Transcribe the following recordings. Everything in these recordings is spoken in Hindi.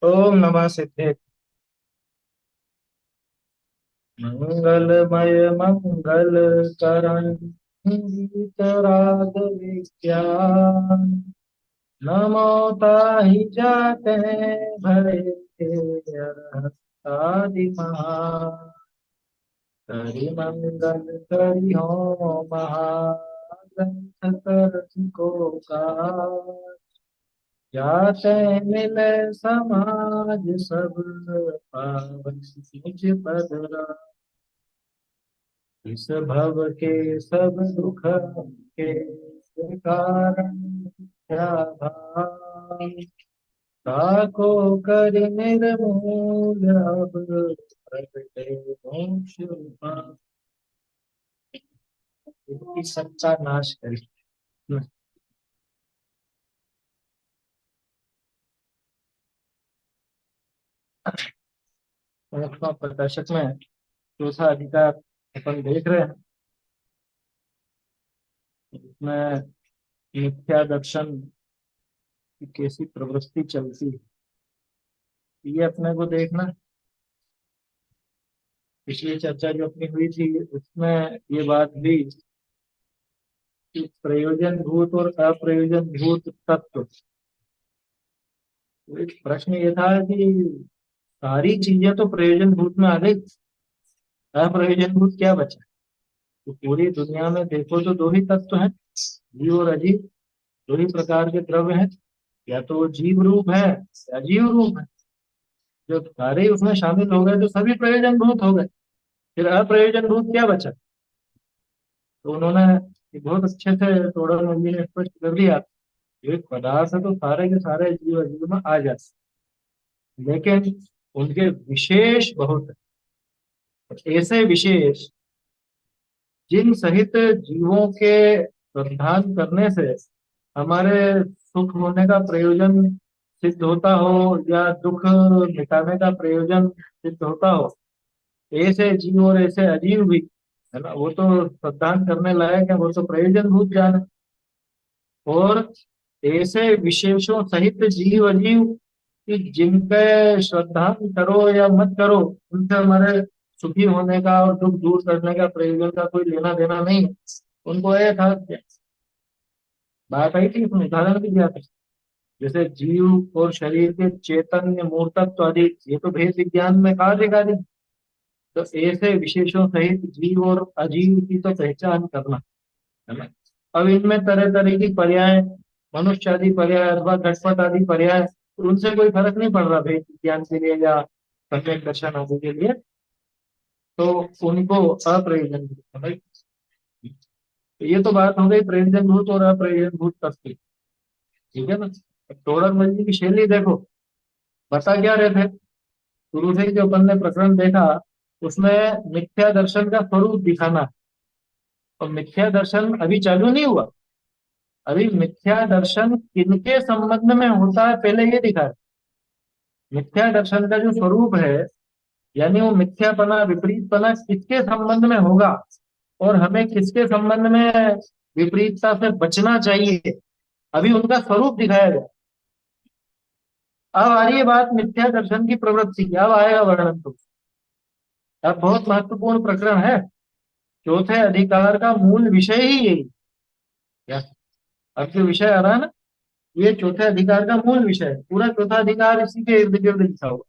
ओम नमः सिद्धे। मंगलमय मंगल करण गीतराग विज्ञान। नमो ताहि जाते भय अरहत्तादि महा। करि मंगल करि हो महाग्रंथ करहि को का। जाते मिले समाज सब पावन निज पदरा। इस भव के सब दुख के कारण क्या भाव। ताको कर निर्मूल अब प्रगटे मोक्ष उपाय। इनकी सच्चा नाश करी। अवस्था प्रकाशक में चौथा अधिकार अपन देख रहे हैं। इसमें मिथ्या दर्शन की कैसी प्रवृत्ति चलती है ये अपने को देखना। पिछली चर्चा जो अपनी हुई थी उसमें ये बात भी कि प्रयोजन भूत और अप्रयोजन भूत तत्व। तो एक प्रश्न ये था कि सारी चीजें तो प्रयोजन भूत में आ गई, अप्रयोजन भूत क्या बचा। तो पूरी दुनिया में देखो तो दो ही तत्व हैं, जीव और अजीव। दो ही प्रकार के द्रव्य हैं, या तो वो जीव रूप है या अजीव रूप है। जब सारे ही उसमें शामिल हो गए तो सभी प्रयोजन भूत हो गए, फिर अप्रयोजन भूत क्या बचा। तो उन्होंने ये बहुत अच्छे से थोड़ा नंदी ने स्पष्ट कर दिया। एक पदार्थ है तो सारे के सारे जीव अजीव में आ जाते, लेकिन उनके विशेष बहुत है। ऐसे विशेष जिन सहित जीवों के प्रधान करने से हमारे सुख होने का प्रयोजन सिद्ध होता हो या दुख मिटाने का प्रयोजन सिद्ध होता हो, ऐसे जीव और ऐसे अजीव भी है ना, वो तो प्रदान करने लायक है, वो तो प्रयोजन भूत जान है। और ऐसे विशेषों सहित जीव अजीव कि जिनके श्रद्धा करो या मत करो, उनसे हमारे सुखी होने का और दुख दूर करने का प्रयोजन का कोई लेना देना नहीं है। उनको ये था, बात आई थी उसमें उदाहरण भी दिया था। जैसे जीव और शरीर के चैतन्य मूर्तत्व आदि, ये तो भेद विज्ञान में कहा देखा दी। तो ऐसे विशेषों सहित जीव और अजीव की तो पहचान करना है ना। अब इनमें तरह तरह की पर्याय, मनुष्य आदि पर्याय अथवा घटपट आदि पर्याय, तो उनसे कोई फर्क नहीं पड़ रहा भेद विज्ञान के लिए या सम्यक दर्शन आदि के लिए। तो उनको अप्रयोजन समझ। तो ये तो बात हो गई प्रयोजन भूत और अप्रयोजन भूत तत्व की। ठीक है ना। अब तोड़र जी की शैली देखो, बता क्या रहे थे। शुरू से ही जो अपन ने प्रकरण देखा उसमें मिथ्या दर्शन का स्वरूप दिखाना है। और मिथ्या दर्शन अभी चालू नहीं हुआ। अभी मिथ्या दर्शन किनके संबंध में होता है पहले ये दिखा है। मिथ्या दर्शन का जो स्वरूप है, यानी वो मिथ्यापना विपरीतपना किसके संबंध में होगा और हमें किसके संबंध में विपरीतता से बचना चाहिए, अभी उनका स्वरूप दिखाया गया। अब आ रही है बात मिथ्या दर्शन की प्रवृत्ति की, अब आएगा वर्णन। तो अब बहुत महत्वपूर्ण प्रकरण है। चौथे अधिकार का मूल विषय ही यही क्या। अब जो विषय आ रहा है ना, ये चौथे अधिकार का मूल विषय है। पूरा चौथा अधिकार इसी के इर्द गिर्द लिखा हुआ,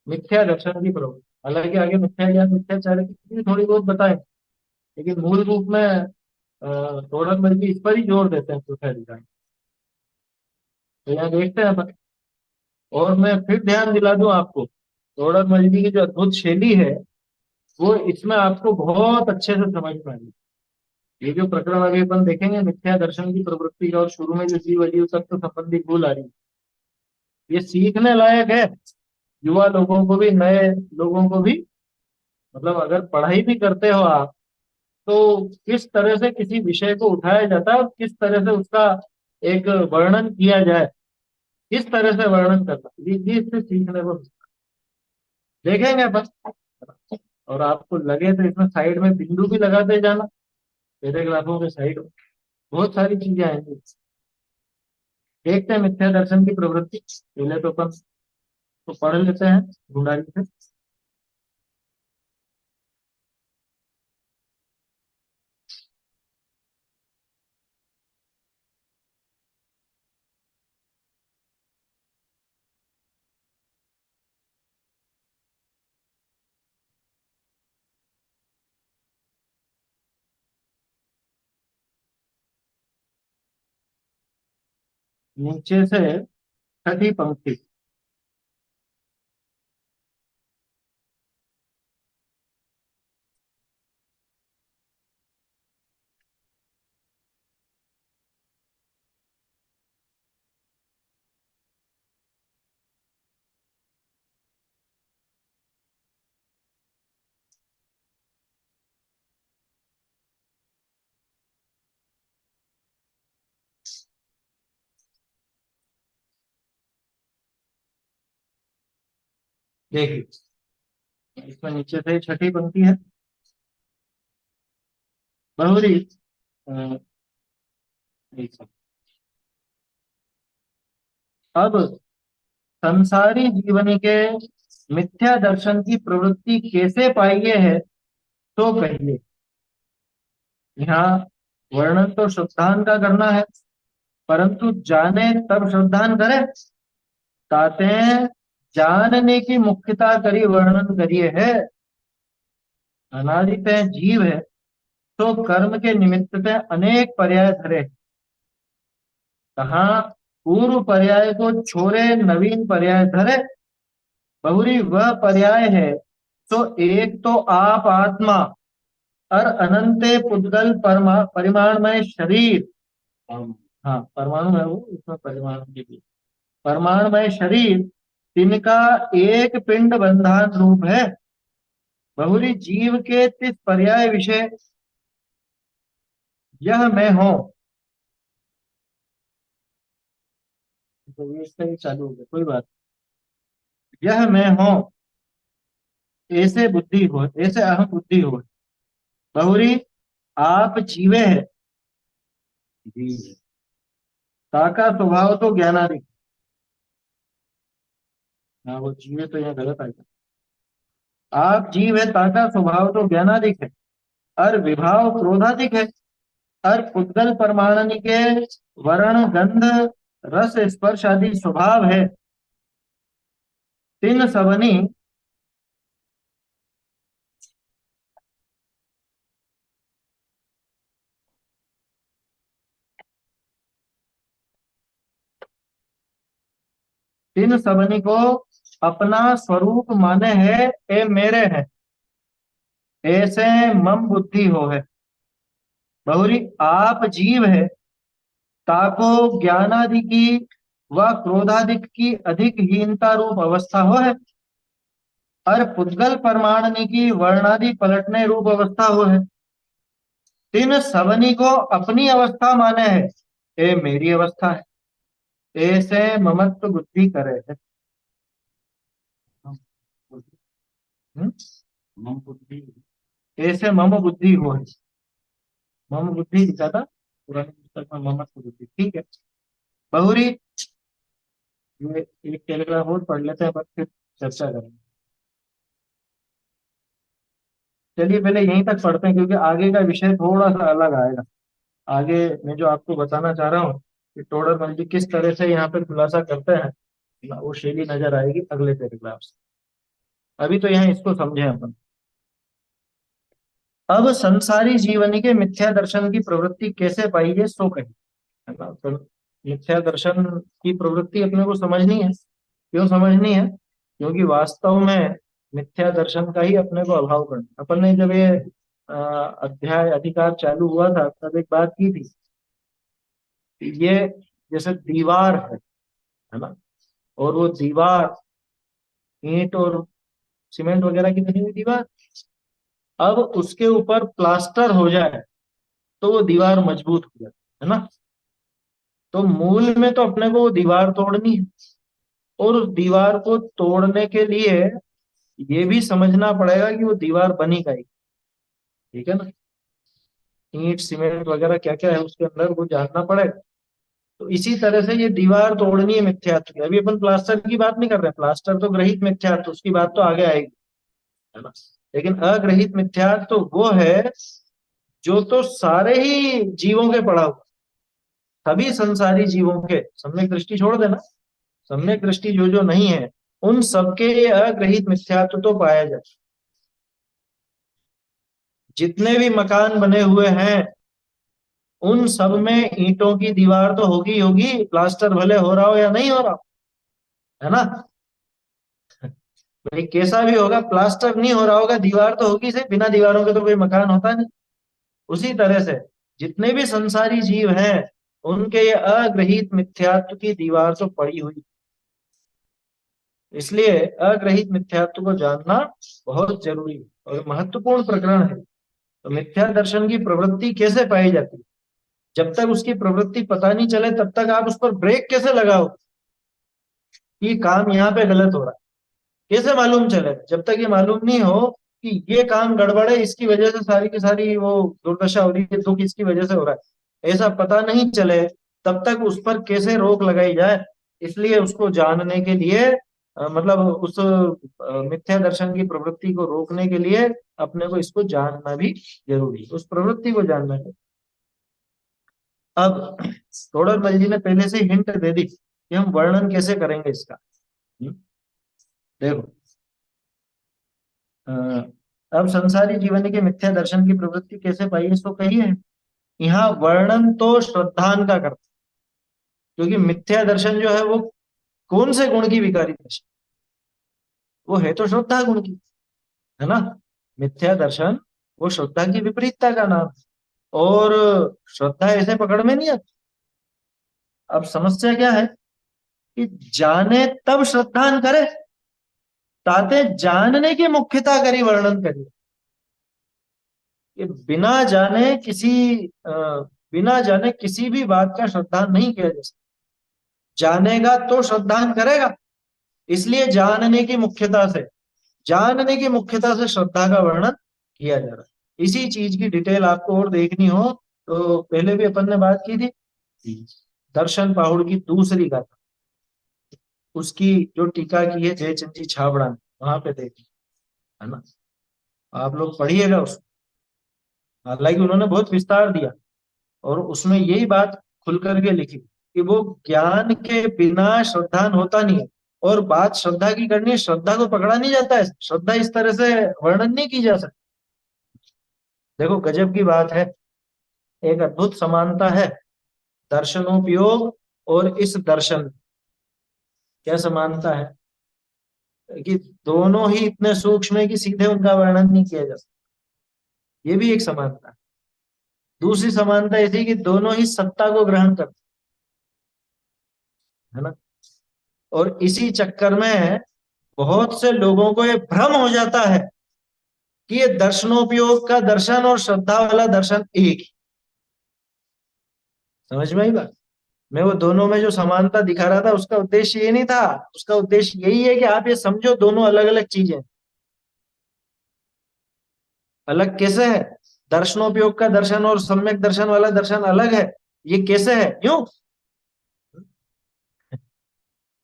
मिथ्या दर्शन की प्रवृत्ति। हालांकि आगे मिथ्या ज्ञान मिथ्याचार की थोड़ी बहुत बताए, लेकिन मूल रूप में थोड़ा बल्कि इस पर ही जोर देते हैं चौथे अधिकार। तो यहाँ देखते हैं अपन। और मैं फिर ध्यान दिला दूं आपको, थोड़ा मजबी की जो अद्भुत शैली है वो इसमें आपको बहुत अच्छे से समझ में आएगी। ये जो प्रकरण अभी अपन देखेंगे मिथ्या दर्शन की प्रवृत्ति का, और शुरू में जो जीव अजीव तत्व संबंधी भूल आ रही है, ये सीखने लायक है। युवा लोगों को भी, नए लोगों को भी। मतलब अगर पढ़ाई भी करते हो आप, तो किस तरह से किसी विषय को उठाया जाता है और किस तरह से उसका एक वर्णन किया जाए, किस तरह से वर्णन करना, ये इससे सीखने को देखेंगे अपन। और आपको लगे तो इसमें साइड में बिंदु भी लगाते जाना, पैराग्राफों के साइड में बहुत सारी चीजें आएंगी। देखते हैं मिथ्या दर्शन की प्रवृत्ति। पहले तो अपन तो पढ़ लेते हैं गुंडारी से। नीचे से छठी पंक्ति। देखिए, इसमें नीचे से छठी पंक्ति है। बहुरी अ, एक सेकंड। अब संसारी जीवन के मिथ्या दर्शन की प्रवृत्ति कैसे पाइये है, तो कहिए। यहाँ वर्णन तो श्रद्धान का करना है, परंतु जाने तब श्रद्धान करे। ताते जानने की मुख्यता करी वर्णन करिए है। अनादित जीव है, तो कर्म के निमित्त पे अनेक पर्याय धरे। कहाँ पूर्व पर्याय को छोड़े नवीन पर्याय धरे। बहुरी वह पर्याय है, तो एक तो आप आत्मा और अनंते पुद्गल परिमाणमय शरीर। हाँ, परमाणु है वो, इसमें परिमाणु की भी परमाणुमय शरीर, तिनका एक पिंड बंधान रूप है। बहुरी जीव के तिस पर्याय विषय यह मैं हूं। तो ये इसका ही चालू हो गया, कोई बात नहीं। यह मैं हूं, ऐसे बुद्धि हो, ऐसे अहम बुद्धि हो। बहुरी आप जीवे है, जीव है। ताका स्वभाव तो ज्ञानादि। हाँ, वो जीवे तो यहाँ गलत आएगा। आप जीव है, ताका स्वभाव तो ज्ञानादिक है, और विभाव क्रोधादिक है। और पुद्गल परमाणु के वर्ण गंध रस स्पर्श आदि स्वभाव है। तीन सबनी तीन सबनी को अपना स्वरूप माने है, ए मेरे है। ऐसे मम बुद्धि हो है। बहुरी आप जीव है, ताको ज्ञानादि की व क्रोधादिक की अधिक हीनता रूप अवस्था हो है। और पुद्गल परमाणु की वर्णादि पलटने रूप अवस्था हो है। तीन सबनी को अपनी अवस्था माने है, ए मेरी अवस्था है। ऐसे ममत्व बुद्धि करे है। हम्म? मम बुद्धि, ऐसे मम बुद्धि हो है। मम बुद्धि लिखा था पुरानी पुस्तक में, ममत्व बुद्धि, ठीक है। बहुरी ये एक पैराग्राफ और पढ़ लेते हैं, बस फिर चर्चा करेंगे। चलिए पहले यहीं तक पढ़ते हैं, क्योंकि आगे का विषय थोड़ा सा अलग आएगा। आगे मैं जो आपको बताना चाह रहा हूँ कि टोडरमल जी किस तरह से यहाँ पे खुलासा करते हैं, वो शैली नजर आएगी अगले पैराग्राफ से। अभी तो यहाँ इसको समझे अपन। अब संसारी जीवन के मिथ्या दर्शन की प्रवृत्ति कैसे पाई है, सो कही। है ना, तो मिथ्या दर्शन की प्रवृत्ति अपने को समझनी है। क्यों समझनी है? क्योंकि वास्तव में मिथ्या दर्शन का ही अपने को अभाव करना। अपन ने जब ये अध्याय अधिकार चालू हुआ था, तब एक बात की थी कि ये जैसे दीवार है ना, और वो दीवार ईंट और सीमेंट वगैरह की बनी हुई दीवार, अब उसके ऊपर प्लास्टर हो जाए तो वो दीवार मजबूत हो जाती है ना। तो मूल में तो अपने को वो दीवार तोड़नी है, और उस दीवार को तोड़ने के लिए ये भी समझना पड़ेगा कि वो दीवार बनी का ही, ठीक है ना। ईंट सीमेंट वगैरह क्या क्या है उसके अंदर, वो जानना पड़ेगा। तो इसी तरह से ये दीवार तोड़नी है मिथ्यात्व की। अभी अपन प्लास्टर की बात नहीं कर रहे हैं, प्लास्टर तो ग्रहित मिथ्यात्व, उसकी बात तो आगे आएगी, है ना। लेकिन अग्रहित मिथ्यात्व तो वो है जो तो सारे ही जीवों के पड़ा हुआ, सभी संसारी जीवों के, सम्यक दृष्टि छोड़ देना, सम्यक दृष्टि जो जो नहीं है उन सबके ये अग्रहित मिथ्यात्व तो पाया जाए। जितने भी मकान बने हुए हैं उन सब में ईंटों की दीवार तो होगी होगी, प्लास्टर भले हो रहा हो या नहीं हो रहा हो, है ना। भाई कैसा भी होगा, प्लास्टर नहीं हो रहा होगा, दीवार तो होगी से, बिना दीवारों के तो कोई मकान होता नहीं। उसी तरह से जितने भी संसारी जीव हैं उनके ये अग्रहित मिथ्यात्व की दीवार तो पड़ी हुई। इसलिए अग्रहित मिथ्यात्व को जानना बहुत जरूरी है और महत्वपूर्ण प्रकरण है। तो मिथ्या दर्शन की प्रवृत्ति कैसे पाई जाती है, जब तक उसकी प्रवृत्ति पता नहीं चले तब तक आप उस पर ब्रेक कैसे लगाओ कि काम यहाँ पे गलत हो रहा है, कैसे मालूम चले, जब तक ये मालूम नहीं हो कि ये काम गड़बड़ है, इसकी वजह से सारी की सारी वो दुर्दशा हो रही है, दुख इसकी वजह से हो रहा है, ऐसा पता नहीं चले तब तक उस पर कैसे रोक लगाई जाए। इसलिए उसको जानने के लिए मतलब उस मिथ्या दर्शन की प्रवृत्ति को रोकने के लिए अपने को इसको जानना भी जरूरी है, उस प्रवृत्ति को जानना है। अब तोड़रमल जी ने पहले से हिंट दे दी कि हम वर्णन कैसे करेंगे इसका। देखो, अ, अब संसारी जीवन के मिथ्या दर्शन की प्रवृत्ति कैसे पाई इसको कहिए। यहाँ वर्णन तो श्रद्धान का करते, क्योंकि मिथ्या दर्शन जो है वो कौन से गुण की विकारी दशा, वो है तो श्रद्धा गुण की, है ना। मिथ्या दर्शन वो श्रद्धा की विपरीतता का नाम है, और श्रद्धा ऐसे पकड़ में नहीं आती। अब समस्या क्या है कि जाने तब श्रद्धान करे, ताते जानने की मुख्यता करी वर्णन करी, कि बिना जाने किसी भी बात का श्रद्धान नहीं किया जा सकता। जानेगा तो श्रद्धान करेगा, इसलिए जानने की मुख्यता से श्रद्धा का वर्णन किया जा रहा है। इसी चीज की डिटेल आपको और देखनी हो तो पहले भी अपन ने बात की थी, दर्शन पाहुड़ की दूसरी गाथा, उसकी जो टीका की है जयचंद जी छाबड़ा ने, वहां पे देखी, है ना। आप लोग पढ़िएगा उसको, हालांकि उन्होंने बहुत विस्तार दिया और उसमें यही बात खुल करके लिखी कि वो ज्ञान के बिना श्रद्धान होता नहीं है। और बात श्रद्धा की करनी है, श्रद्धा को पकड़ा नहीं जाता है, श्रद्धा इस तरह से वर्णन नहीं की जा सकती। देखो गजब की बात है, एक अद्भुत समानता है दर्शनोपयोग और इस दर्शन, क्या समानता है कि दोनों ही इतने सूक्ष्म है कि सीधे उनका वर्णन नहीं किया जा सकता, ये भी एक समानता है। दूसरी समानता ऐसी कि दोनों ही सत्ता को ग्रहण करते, है ना। और इसी चक्कर में बहुत से लोगों को ये भ्रम हो जाता है कि ये दर्शनोपयोग का दर्शन और श्रद्धा वाला दर्शन एक ही। समझ में आई बात। मैं वो दोनों में जो समानता दिखा रहा था उसका उद्देश्य ये नहीं था, उसका उद्देश्य यही है कि आप ये समझो दोनों अलग अलग चीजें। अलग कैसे है, दर्शनोपयोग का दर्शन और सम्यक दर्शन वाला दर्शन अलग है, ये कैसे है, क्यों।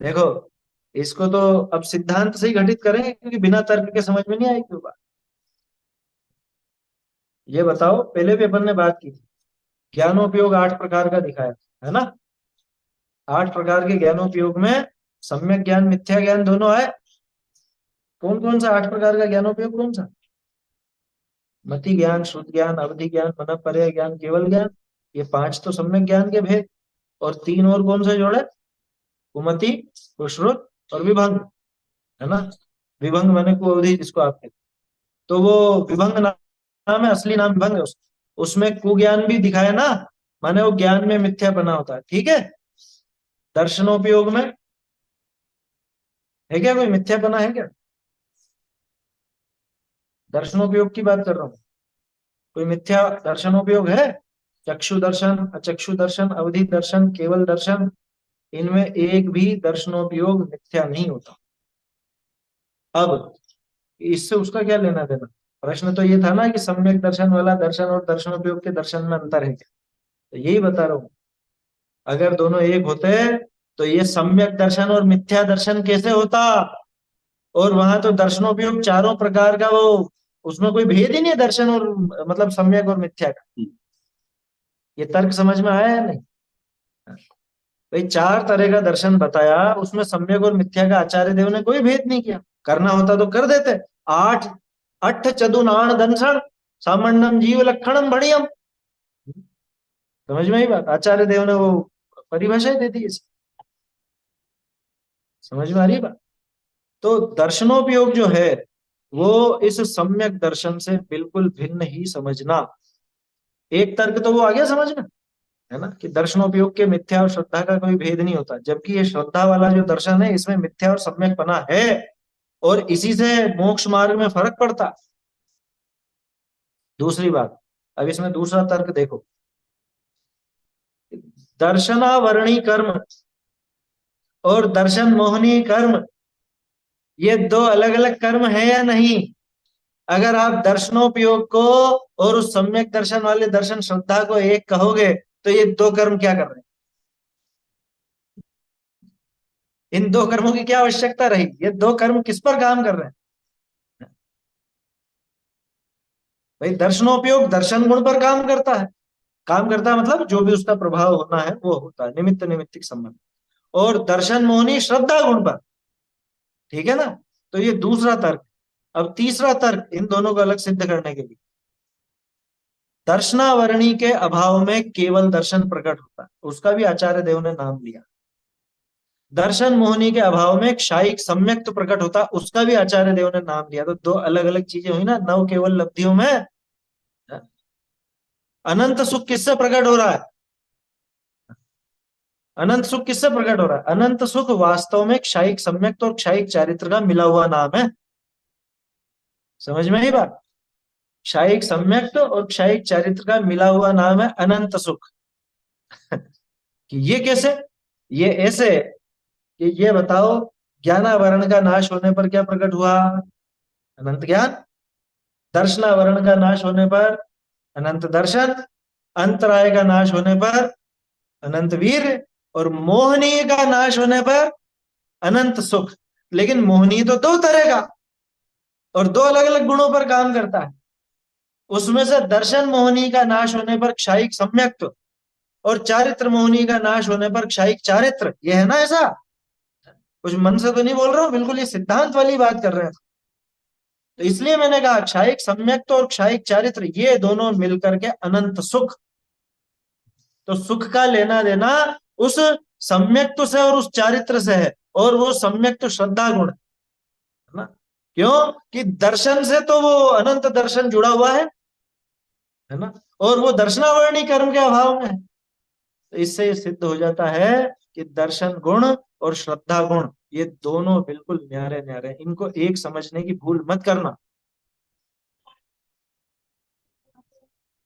देखो, इसको तो अब सिद्धांत से ही घटित करेंगे, क्योंकि बिना तर्क के समझ में नहीं आएगी वो बात। ये बताओ, पहले भी अपन ने बात की थी, ज्ञानोपयोग 8 प्रकार का दिखाया, है ना। 8 प्रकार के ज्ञानोपयोग में सम्यक ज्ञान मिथ्या ज्ञान दोनों है। कौन कौन सा 8 प्रकार का ज्ञानोपयोग, कौन सा। मति ज्ञान, शुद्ध ज्ञान, अवधि ज्ञान, मनःपर्य ज्ञान, केवल ज्ञान, ये 5 तो सम्यक ज्ञान के भेद। और 3 और कौन से जोड़े, कुमति, कुश्रुत और विभंग, है ना। विभंग माने कुअवधि जिसको आप कहते, तो वो विभंग नाम है, असली नाम विभंग है उसका। उसमें कुज्ञान भी दिखाया ना, माने वो ज्ञान में मिथ्या बना होता है, ठीक है। दर्शनोपयोग में है क्या कोई मिथ्यापना है क्या, दर्शनोपयोग की बात कर रहा हूँ, कोई मिथ्या दर्शनोपयोग है। चक्षु दर्शन, अचक्षु दर्शन, अवधि दर्शन, केवल दर्शन, इनमें एक भी दर्शनोपयोग मिथ्या नहीं होता। अब इससे उसका क्या लेना देना, प्रश्न तो ये था ना कि सम्यक दर्शन वाला दर्शन और दर्शनोपयोग के दर्शन में अंतर है क्या, तो यही बता रहा हूँ। अगर दोनों एक होते तो ये सम्यक दर्शन और मिथ्या दर्शन कैसे होता? और वहां तो दर्शनोपयोग चारों प्रकार का, वो उसमें कोई भेद ही नहीं है दर्शन और मतलब सम्यक और मिथ्या का। ये तर्क समझ में आया या नहीं? भाई चार तरह का दर्शन बताया, उसमें सम्यक और मिथ्या का आचार्य देव ने कोई भेद नहीं किया। करना होता तो कर देते। आठ अठ चतुनाण दंशन सामंडम जीव लक्षणम बढ़ियम। समझ में आई बात? आचार्य देव ने वो परिभाषा दे दी इसे। समझ में आ रही है बात? तो दर्शनोपयोग जो है वो इस सम्यक दर्शन से बिल्कुल भिन्न ही समझना। एक तर्क तो वो आ गया समझ में, है ना, कि दर्शनोपयोग के मिथ्या और श्रद्धा का कोई भेद नहीं होता, जबकि ये श्रद्धा वाला जो दर्शन है इसमें मिथ्या और सम्यक पना है, और इसी से मोक्ष मार्ग में फर्क पड़ता। दूसरी बात, अब इसमें दूसरा तर्क देखो, दर्शनावरणी कर्म और दर्शन मोहनी कर्म, ये दो अलग अलग कर्म है या नहीं? अगर आप दर्शनोपयोग को और उस सम्यक दर्शन वाले दर्शन श्रद्धा को एक कहोगे तो ये दो कर्म क्या कर रहे हैं? इन दो कर्मों की क्या आवश्यकता रही? ये दो कर्म किस पर काम कर रहे हैं? भाई दर्शनोपयोग दर्शन गुण पर काम करता है। काम करता है मतलब जो भी उसका प्रभाव होना है वो होता है, निमित्त निमित्तिक संबंध। और दर्शन मोहनी श्रद्धा गुण पर। ठीक है ना? तो ये दूसरा तर्क। अब तीसरा तर्क इन दोनों को अलग सिद्ध करने के लिए, दर्शनावरणी के अभाव में केवल दर्शन प्रकट होता है, उसका भी आचार्य देव ने नाम लिया। दर्शन मोहनी के अभाव में क्षायिक सम्यक तो प्रकट होता, उसका भी आचार्य देव ने नाम लिया। तो दो अलग अलग चीजें हुई ना नव केवल लब्धियों में। अनंत सुख किससे प्रकट हो रहा है? अनंत सुख किससे प्रकट हो रहा है? अनंत सुख वास्तव में क्षायिक सम्यक और क्षायिक चारित्र का मिला हुआ नाम है। समझ में ही बात? क्षायिक सम्यक और क्षायिक चारित्र का मिला हुआ नाम है अनंत सुख। कि ये कैसे? ये ऐसे कि ये बताओ, ज्ञानावरण का नाश होने पर क्या प्रकट हुआ? अनंत ज्ञान। दर्शनावरण का नाश होने पर अनंत दर्शन। अंतराय का नाश होने पर अनंत वीर। और मोहनीय का नाश होने पर अनंत सुख। लेकिन मोहनीय तो दो तरह का और दो अलग अलग गुणों पर काम करता है। उसमें से दर्शन मोहनी का नाश होने पर क्षायिक सम्यक्त्व, और चारित्र मोहनी का नाश होने पर क्षायिक चारित्र। ये है ना ऐसा? कुछ मन से तो नहीं बोल रहा हूं, बिल्कुल ये सिद्धांत वाली बात कर रहे हैं। तो इसलिए मैंने कहा क्षायिक सम्यक्त्व और क्षायिक चारित्र ये दोनों मिलकर के अनंत सुख। तो सुख का लेना देना उस सम्यक्त्व से और उस चारित्र से है, और वो सम्यक्त्व श्रद्धा गुण है ना। क्यों? कि दर्शन से तो वो अनंत दर्शन जुड़ा हुआ है ना, और वो दर्शनावरणी कर्म के अभाव में है। तो इससे ये सिद्ध हो जाता है कि दर्शन गुण और श्रद्धा गुण ये दोनों बिल्कुल न्यारे न्यारे, इनको एक समझने की भूल मत करना।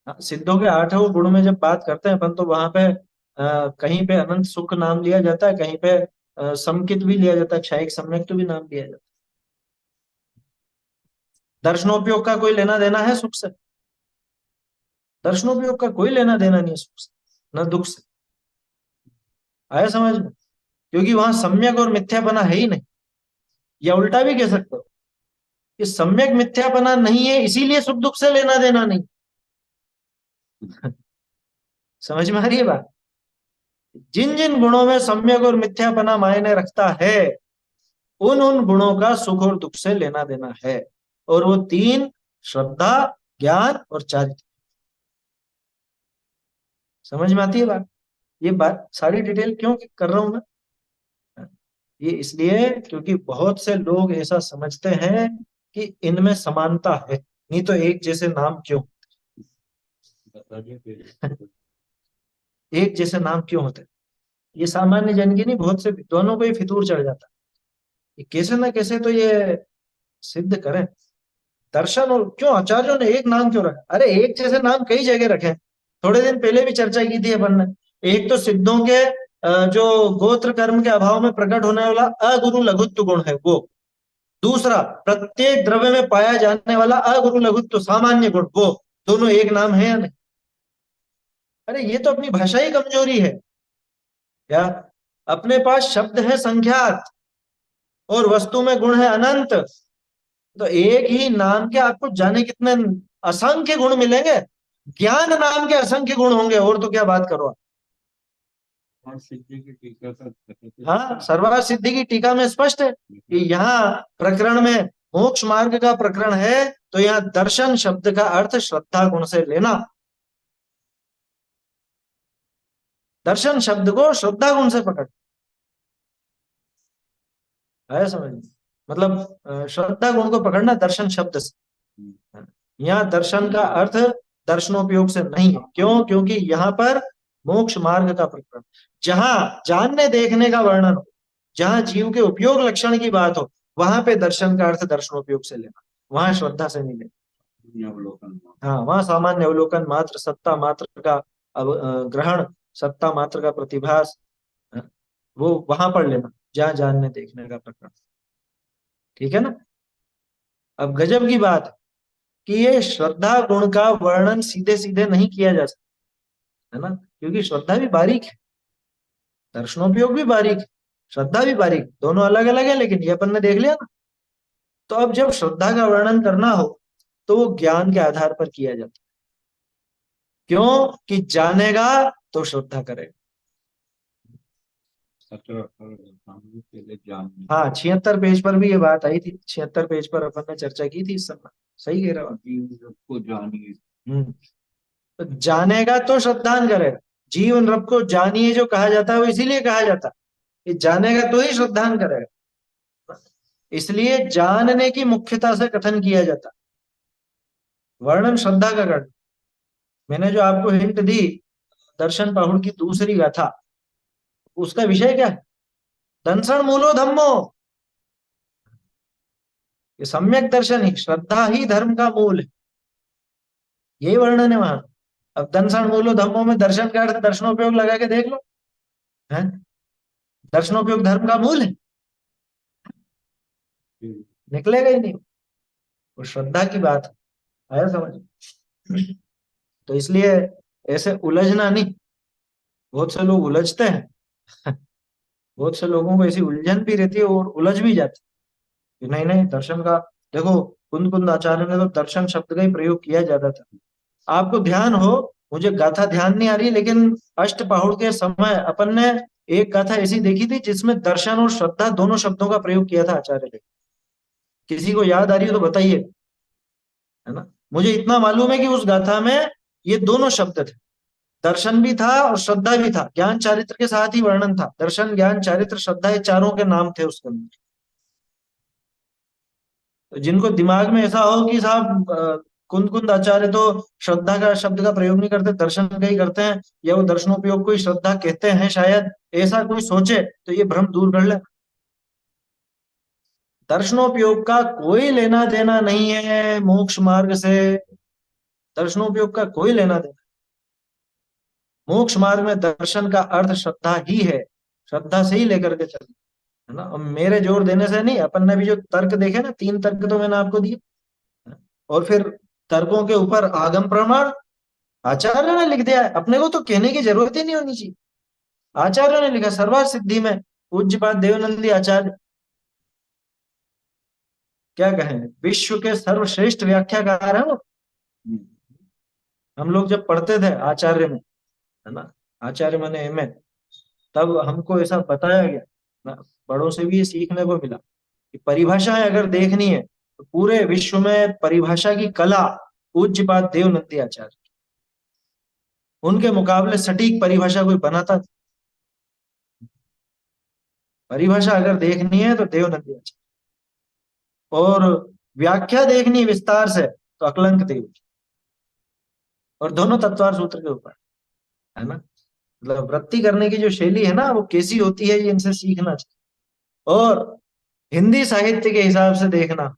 हाँ, सिद्धों के आठों गुण में जब बात करते हैं अपन तो वहां पे कहीं पे अनंत सुख नाम लिया जाता है, कहीं पे समकित भी लिया जाता है, क्षयिक सम्यक तो भी नाम लिया जाता है। दर्शनोपयोग का कोई लेना देना है सुख से? दर्शनोपयोग का कोई लेना देना नहीं है सुख से न दुख से। आया समझ में? क्योंकि वहां सम्यक और मिथ्यापना है ही नहीं। या उल्टा भी कह सकते हो कि सम्यक मिथ्यापना नहीं है, इसीलिए सुख दुख से लेना देना नहीं। समझ में आ रही है बात? जिन जिन गुणों में सम्यक और मिथ्यापना मायने रखता है उन उन गुणों का सुख और दुख से लेना देना है। और वो तीन, श्रद्धा, ज्ञान और चारित्र। समझ में आती है बात? ये बात सारी डिटेल क्यों कर रहा हूं मैं? ये इसलिए क्योंकि बहुत से लोग ऐसा समझते हैं कि इनमें समानता है, नहीं तो एक जैसे नाम क्यों? एक जैसे नाम क्यों होते? ये सामान्य जन की नहीं, बहुत से दोनों को ही फितूर चढ़ जाता है। ये कैसे ना कैसे तो ये सिद्ध करें। दर्शन और क्यों आचार्यों ने एक नाम क्यों रखा? अरे एक जैसे नाम कई जगह रखे हैं। थोड़े दिन पहले भी चर्चा की थी अपन ने। एक तो सिद्धों के जो गोत्र कर्म के अभाव में प्रकट होने वाला अगुरु लघुत्व गुण है वो। दूसरा, प्रत्येक द्रव्य में पाया जाने वाला अगुरु लघुत्व सामान्य गुण, वो दोनों एक नाम है या नहीं? अरे ये तो अपनी भाषा ही कमजोरी है। क्या? अपने पास शब्द है संख्यात और वस्तु में गुण है अनंत। तो एक ही नाम के आपको जाने कितने असंख्य गुण मिलेंगे। ज्ञान नाम के असंख्य गुण होंगे, और तो क्या बात करो आप। और सिद्धि की टीका का हाँ, सर्वार्थ सिद्धि की टीका में स्पष्ट है कि यहाँ प्रकरण में मोक्ष मार्ग का प्रकरण है, तो यहाँ दर्शन शब्द का अर्थ श्रद्धा गुण से लेना। दर्शन शब्द को श्रद्धा गुण से पकड़ है, समझ में? मतलब श्रद्धा गुण को पकड़ना दर्शन शब्द से। यहाँ दर्शन का अर्थ दर्शनोपयोग से नहीं है। क्यों? क्योंकि यहाँ पर मोक्ष मार्ग का प्रकरण, जहां जानने देखने का वर्णन हो, जहां जीव के उपयोग लक्षण की बात हो, वहां पे दर्शन का अर्थ दर्शनोपयोग से लेना, वहां श्रद्धा से नहीं लेना। अवलोकन। हाँ, वहां सामान्य अवलोकन मात्र, सत्ता मात्र का ग्रहण, सत्ता मात्र का प्रतिभास, हाँ, वो वहां पर लेना जहां जानने देखने का प्रकरण। ठीक है ना? अब गजब की बात है कि ये श्रद्धा गुण का वर्णन सीधे सीधे नहीं किया जा सकता, है ना? क्योंकि श्रद्धा भी बारीक है, दर्शनोपयोग भी बारीक है, श्रद्धा भी बारीक, दोनों अलग अलग है, लेकिन ये अपन ने देख लिया ना। तो अब जब श्रद्धा का वर्णन करना हो, तो वो ज्ञान के आधार पर किया जाता है। क्यों? कि जानेगा तो श्रद्धा करेगा। हाँ, 76 पेज पर भी ये बात आई थी, 76 पेज पर अपन ने चर्चा की थी इस समय। सही कह रहा हूँ। को जानिए। तो जानेगा तो श्रद्धान करेगा। जीवन रब को जानिए जो कहा जाता है, वो इसीलिए कहा जाता है कि जानेगा तो ही श्रद्धान करेगा। इसलिए जानने की मुख्यता से कथन किया जाता है, वर्णन श्रद्धा का कर। मैंने जो आपको हिंट दी, दर्शन पाहुड़ की दूसरी गाथा, उसका विषय क्या है? दंसण मूलो धम्मो। ये सम्यक दर्शन ही, श्रद्धा ही धर्म का मूल है, यही वर्णन है वहां। अब दंसण मूलो धम्मो में दर्शन का अर्थ दर्शनोपयोग लगा के देख लो, है? दर्शनोपयोग धर्म का मूल है, निकलेगा ही नहीं। वो श्रद्धा की बात है, आया समझ? तो इसलिए ऐसे उलझना नहीं। बहुत से लोग उलझते हैं बहुत से लोगों को ऐसी उलझन भी रहती है और उलझ भी जाते हैं कि नहीं नहीं, दर्शन का देखो, कुंद कुंद आचार्य ने तो दर्शन शब्द का ही प्रयोग किया जाता था। आपको ध्यान हो, मुझे गाथा ध्यान नहीं आ रही, लेकिन अष्टपाहुड़ के समय अपन ने एक गाथा ऐसी देखी थी जिसमें दर्शन और श्रद्धा दोनों शब्दों का प्रयोग किया था आचार्य ने। किसी को याद आ रही हो तो बताइए, है ना? मुझे इतना मालूम है कि उस गाथा में ये दोनों शब्द थे, दर्शन भी था और श्रद्धा भी था। ज्ञान चारित्र के साथ ही वर्णन था, दर्शन ज्ञान चारित्र श्रद्धा, ये चारों के नाम थे उसके अंदर। तो जिनको दिमाग में ऐसा हो कि साहब कुंद कुंद आचार्य तो श्रद्धा का शब्द का प्रयोग नहीं करते, दर्शन का ही करते हैं, या वो दर्शनोपयोग को ही श्रद्धा कहते हैं शायद, ऐसा कोई सोचे तो ये भ्रम दूर कर ले। दर्शनोपयोग का कोई लेना देना नहीं है मोक्ष मार्ग से, दर्शनोपयोग का कोई लेना देना। मोक्ष मार्ग में दर्शन का अर्थ श्रद्धा ही है, श्रद्धा से ही लेकर के चलना, है ना? और मेरे जोर देने से नहीं, अपन ने भी जो तर्क देखे ना, 3 तर्क तो मैंने आपको दिए, और फिर तर्कों के ऊपर आगम प्रमाण आचार्य ने लिख दिया है। अपने को तो कहने की जरूरत ही नहीं होनी चाहिए, आचार्य ने लिखा। सर्वार्थ सिद्धि में पूज्यपाद देवनंदी आचार्य, क्या कहें, विश्व के सर्वश्रेष्ठ व्याख्याकार है वो। हम लोग जब पढ़ते थे आचार्य में, है ना, आचार्य माने एमए, तब हमको ऐसा बताया गया ना, बड़ों से भी ये सीखने को मिला कि परिभाषाएं अगर देखनी है तो पूरे विश्व में परिभाषा की कला पूज्यपाद देवनंदी आचार्य, उनके मुकाबले सटीक परिभाषा कोई बनाता था। परिभाषा अगर देखनी है तो देवनंदी आचार्य, और व्याख्या देखनी विस्तार से तो अकलंक देव, और दोनों तत्वार सूत्र के ऊपर, है ना? मतलब वृत्ति करने की जो शैली है ना, वो कैसी होती है, ये इनसे सीखना चाहिए। और हिंदी साहित्य के हिसाब से देखना,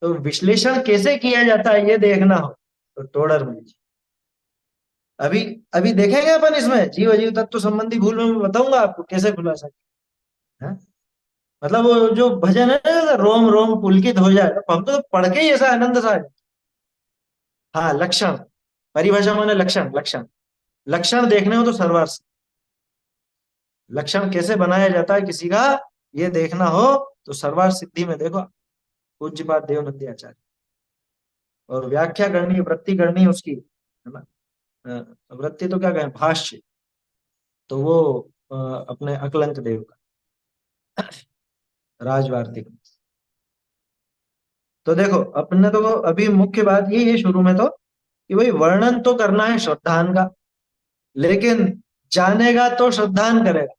तो विश्लेषण कैसे किया जाता है ये देखना हो तो टोडर मल। अभी अभी देखेंगे अपन इसमें जीव अजीव तत्व संबंधी भूल में, मैं बताऊंगा आपको कैसे खुलासा किया है। मतलब वो जो भजन है ना, रोम रोम पुलकित हो जाए, तो हम तो पढ़ के ही ऐसा आनंद सा आ जाए। हाँ, लक्षण, परिभाषा माने लक्षण, लक्षण, लक्षण देखने हो तो सर्वार्थ, लक्षण कैसे बनाया जाता है किसी का, ये देखना हो तो सर्वार्थ सिद्धि में देखो पूज्यपाद देवनंदी आचार्य, और व्याख्या करनी है, वृत्ति करनी है उसकी, है ना। वृत्ति तो क्या कहें, भाष्य, तो वो अपने अकलंक देव का राजवार्तिक। तो देखो अपने तो अभी मुख्य बात यही है शुरू में तो, कि भाई वर्णन तो करना है श्रद्धान का, लेकिन जानेगा तो श्रद्धान करेगा,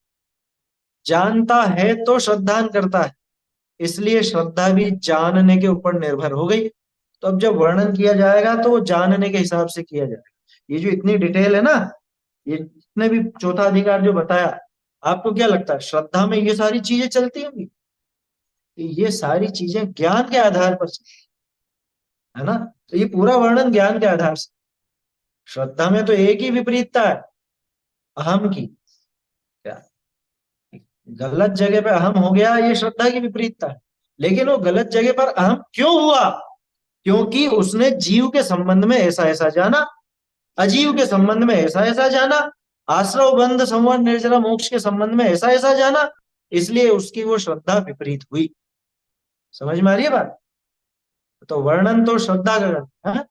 जानता है तो श्रद्धान करता है, इसलिए श्रद्धा भी जानने के ऊपर निर्भर हो गई। तो अब जब वर्णन किया जाएगा तो वो जानने के हिसाब से किया जाएगा। ये जो इतनी डिटेल है ना, ये इतने भी चौथा अधिकार जो बताया, आपको क्या लगता है श्रद्धा में ये सारी चीजें चलती होंगी? ये सारी चीजें ज्ञान के आधार पर चलती है ना। तो ये पूरा वर्णन ज्ञान के आधार से, श्रद्धा में तो एक ही विपरीतता है, अहम की। क्या गलत जगह पे अहम हो गया, ये श्रद्धा की विपरीतता है। लेकिन वो गलत जगह पर अहम क्यों हुआ? क्योंकि उसने जीव के संबंध में ऐसा ऐसा जाना, अजीव के संबंध में ऐसा ऐसा जाना, आश्रव बंध संवर निर्जरा मोक्ष के संबंध में ऐसा ऐसा जाना, इसलिए उसकी वो श्रद्धा विपरीत हुई। समझ में आ रही है बात? तो वर्णन तो श्रद्धा का करना है।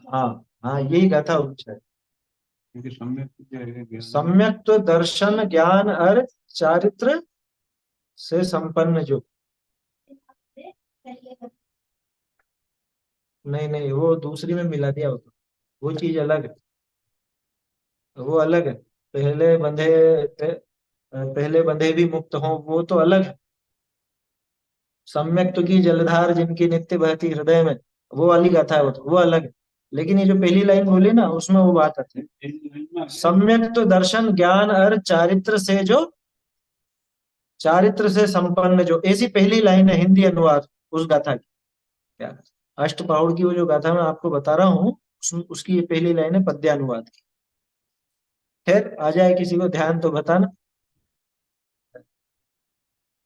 हाँ हाँ, यही कथा उच्च, क्योंकि सम्यक क्या है, ज्ञान सम्यक तो दर्शन ज्ञान और चारित्र से संपन्न जो, नहीं नहीं, वो दूसरी में मिला दिया, वो चीज अलग है, वो अलग है। पहले बंधे पहले बंधे भी मुक्त हो, वो तो अलग है। सम्यक तो की जलधार जिनकी नित्य बहती हृदय में, वो वाली गाथा है, वो अलग है। लेकिन ये जो पहली लाइन बोली ना, उसमें वो बात आती है, सम्यक तो दर्शन ज्ञान और चारित्र से जो, चारित्र से संपन्न जो, ऐसी पहली लाइन है हिंदी अनुवाद उस गाथा की। क्या अष्टपौड़ की वो जो गाथा मैं आपको बता रहा हूँ, उसकी ये पहली लाइन है पद्यानुवाद की। खैर आ जाए किसी को ध्यान तो बताना।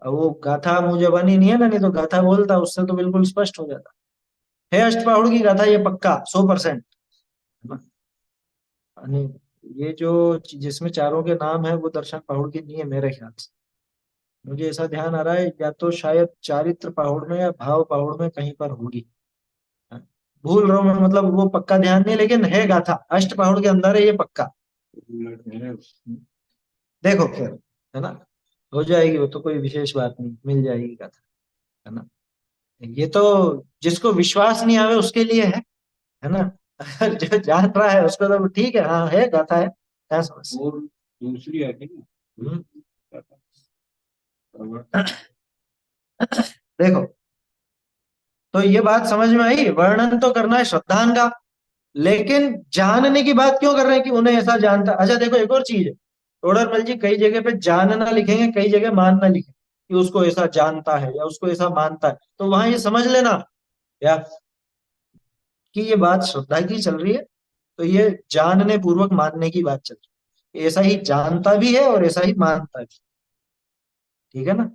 अब वो गाथा मुझे बनी नहीं है ना, नहीं तो गाथा बोलता, उससे तो बिल्कुल स्पष्ट हो जाता है अष्टपौड़ की गाथा, ये पक्का 100%। नहीं, ये जो जिसमें चारों के नाम है वो दर्शन पहाड़ की नहीं है मेरे ख्याल से। मुझे ऐसा ध्यान आ रहा है, या तो शायद चारित्र पहाड़ में या भाव पहाड़ में कहीं पर होगी। हाँ, भूल रहा हूँ मैं, मतलब वो पक्का ध्यान नहीं, लेकिन है गाथा अष्ट पहाड़ के अंदर है ये पक्का। है। देखो फिर, है ना, हो जाएगी वो तो, कोई विशेष बात नहीं, मिल जाएगी गाथा, है ना। ये तो जिसको विश्वास नहीं आवे उसके लिए है ना। अगर जो जान रहा है उसको तो ठीक है, हाँ है गाथा है, क्या समस्या। और दूसरी आती ना, हम्म। प्रवर्तन। देखो, तो ये बात समझ में आई, वर्णन तो करना है श्रद्धान का, लेकिन जानने की बात क्यों कर रहे हैं कि उन्हें ऐसा जानता। अच्छा देखो एक और चीज है, टोडरमल जी कई जगह पे जानना लिखेंगे, कई जगह मानना लिखेंगे, कि उसको ऐसा जानता है या उसको ऐसा मानता है, तो वहां ये समझ लेना या कि ये बात श्रद्धा की चल रही है, तो ये जानने पूर्वक मानने की बात चल रही है। ऐसा ही जानता भी है और ऐसा ही मानता भी, ठीक है ना।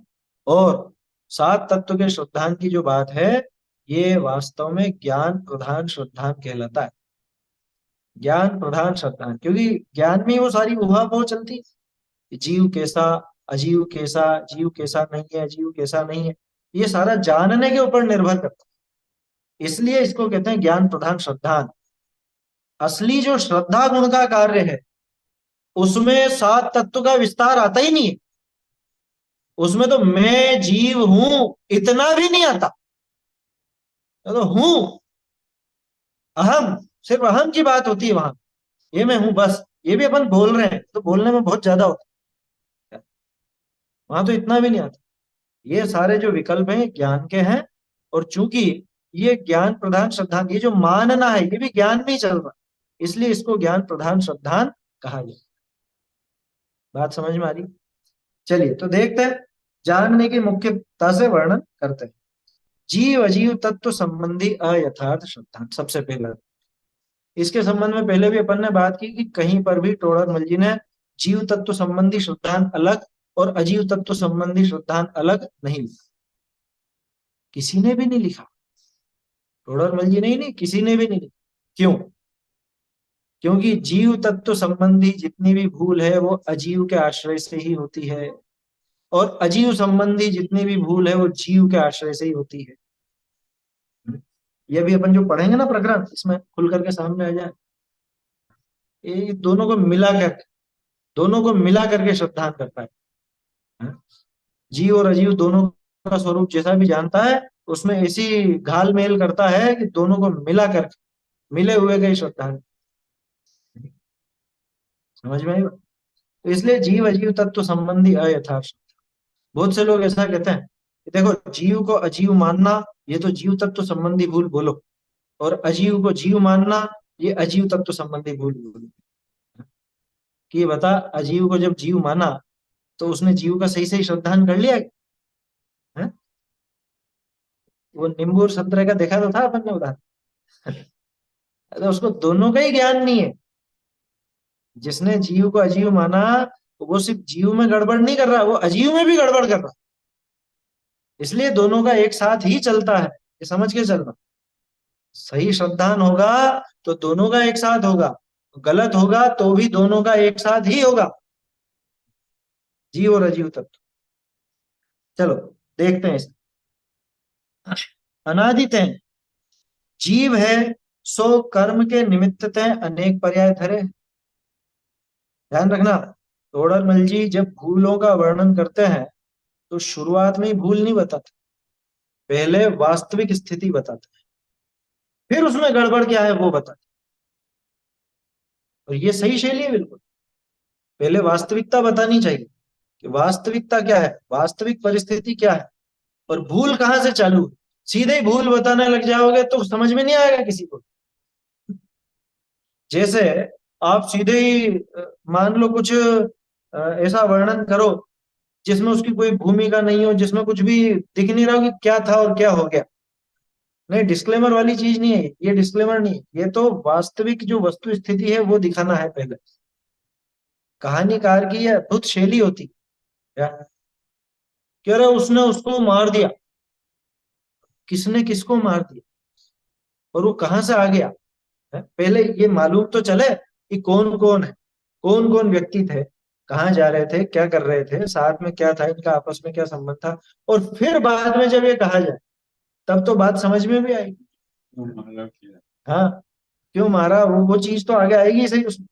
और सात तत्व के श्रद्धान की जो बात है, ये वास्तव में ज्ञान प्रधान श्रद्धान कहलाता है। ज्ञान प्रधान श्रद्धान, क्योंकि ज्ञान में वो सारी उहापोह चलती है कि जीव कैसा, अजीव कैसा, जीव कैसा नहीं है, अजीव कैसा नहीं है, ये सारा जानने के ऊपर निर्भर करता है। इसलिए इसको कहते हैं ज्ञान प्रधान श्रद्धान। असली जो श्रद्धा गुण का कार्य है, उसमें सात तत्व का विस्तार आता ही नहीं है। उसमें तो मैं जीव हूं इतना भी नहीं आता, तो हूं, अहम, सिर्फ अहम की बात होती है वहां, ये मैं हूं बस। ये भी अपन बोल रहे हैं तो बोलने में बहुत ज्यादा होता है, वहां तो इतना भी नहीं आता। ये सारे जो विकल्प हैं ये ज्ञान के हैं, और चूंकि ये ज्ञान प्रधान श्रद्धान, ये जो मानना है ये भी ज्ञान में ही चल रहा है, इसलिए इसको ज्ञान प्रधान श्रद्धान कहा गया। बात समझ में आ रही? चलिए तो देखते हैं, जानने की मुख्यता से वर्णन करते हैं। जीव अजीव तत्व संबंधी अयथार्थ श्रद्धान, सबसे पहला इसके संबंध में पहले भी अपन ने बात की कि कहीं पर भी टोडरमल जी ने जीव तत्व संबंधी श्रद्धान अलग और अजीव तत्व संबंधी श्रद्धान अलग नहीं लिखा। किसी ने भी नहीं लिखा, टोडरमल जी नहीं, नहीं किसी ने भी नहीं लिखा। क्यों? क्योंकि जीव तत्व संबंधी जितनी भी भूल है वो अजीव के आश्रय से ही होती है, और अजीव संबंधी जितनी भी भूल है वो जीव के आश्रय से ही होती है। ये भी अपन जो पढ़ेंगे ना प्रकरण, इसमें खुल करके सामने आ जाए। ये दोनों को मिला करके श्रद्धान करता है। जीव और अजीव दोनों का स्वरूप जैसा भी जानता है, उसमें ऐसी घाल मेल करता है कि दोनों को मिला कर, मिले हुए का ही श्रद्धान। समझ में आई बात? तो इसलिए जीव अजीव तत्व संबंधी अयथार्थ। बहुत से लोग ऐसा कहते हैं कि देखो, जीव को अजीव मानना ये तो जीव तत्व संबंधी भूल बोलो, और अजीव को जीव मानना ये अजीव तत्व संबंधी भूल बोलो। कि ये बता, अजीव को जब जीव माना तो उसने जीव का सही सही श्रद्धान कर लिया है? वो नींबू और संतरे का देखा तो था अपन ने उदाहरण। तो उसको दोनों का ही ज्ञान नहीं है। जिसने जीव को अजीव माना वो सिर्फ जीव में गड़बड़ नहीं कर रहा, वो अजीव में भी गड़बड़ कर रहा। इसलिए दोनों का एक साथ ही चलता है, ये समझ के चलना। सही श्रद्धान होगा तो दोनों का एक साथ होगा, गलत होगा तो भी दोनों का एक साथ ही होगा, जीव और अजीव तत्व। चलो देखते हैं इसे। अनादित है जीव है, सो कर्म के निमित्त तय अनेक पर्याय धरे। ध्यान रखना, तोड़रमल जी जब भूलों का वर्णन करते हैं तो शुरुआत में ही भूल नहीं बताते, पहले वास्तविक स्थिति बताते हैं, फिर उसमें गड़बड़ क्या है वो बताते। और ये सही शैली है बिल्कुल। पहले वास्तविकता बतानी चाहिए कि वास्तविकता क्या है, वास्तविक परिस्थिति क्या है, और भूल कहां से चालू है। सीधे ही भूल बताने लग जाओगे तो समझ में नहीं आएगा किसी को। जैसे आप सीधे ही मान लो कुछ ऐसा वर्णन करो जिसमें उसकी कोई भूमिका नहीं हो, जिसमें कुछ भी दिख नहीं रहा हो कि क्या था और क्या हो गया। नहीं, डिस्क्लेमर वाली चीज नहीं है ये, डिस्क्लेमर नहीं है ये, तो वास्तविक जो वस्तु स्थिति है वो दिखाना है पहले। कहानीकार की ये अद्भुत शैली होती है। कह रहे उसने उसको मार दिया, किसने किसको मार दिया और वो कहां से आ गया है? पहले ये मालूम तो चले कि कौन कौन है, कौन कौन व्यक्ति थे, कहाँ जा रहे थे, क्या कर रहे थे, साथ में क्या था, इनका आपस में क्या संबंध था। और फिर बाद में जब ये कहा जाए तब तो बात समझ में भी आएगी। मारा किया। हाँ, क्यों मारा, वो चीज तो आगे आएगी सही उसमें।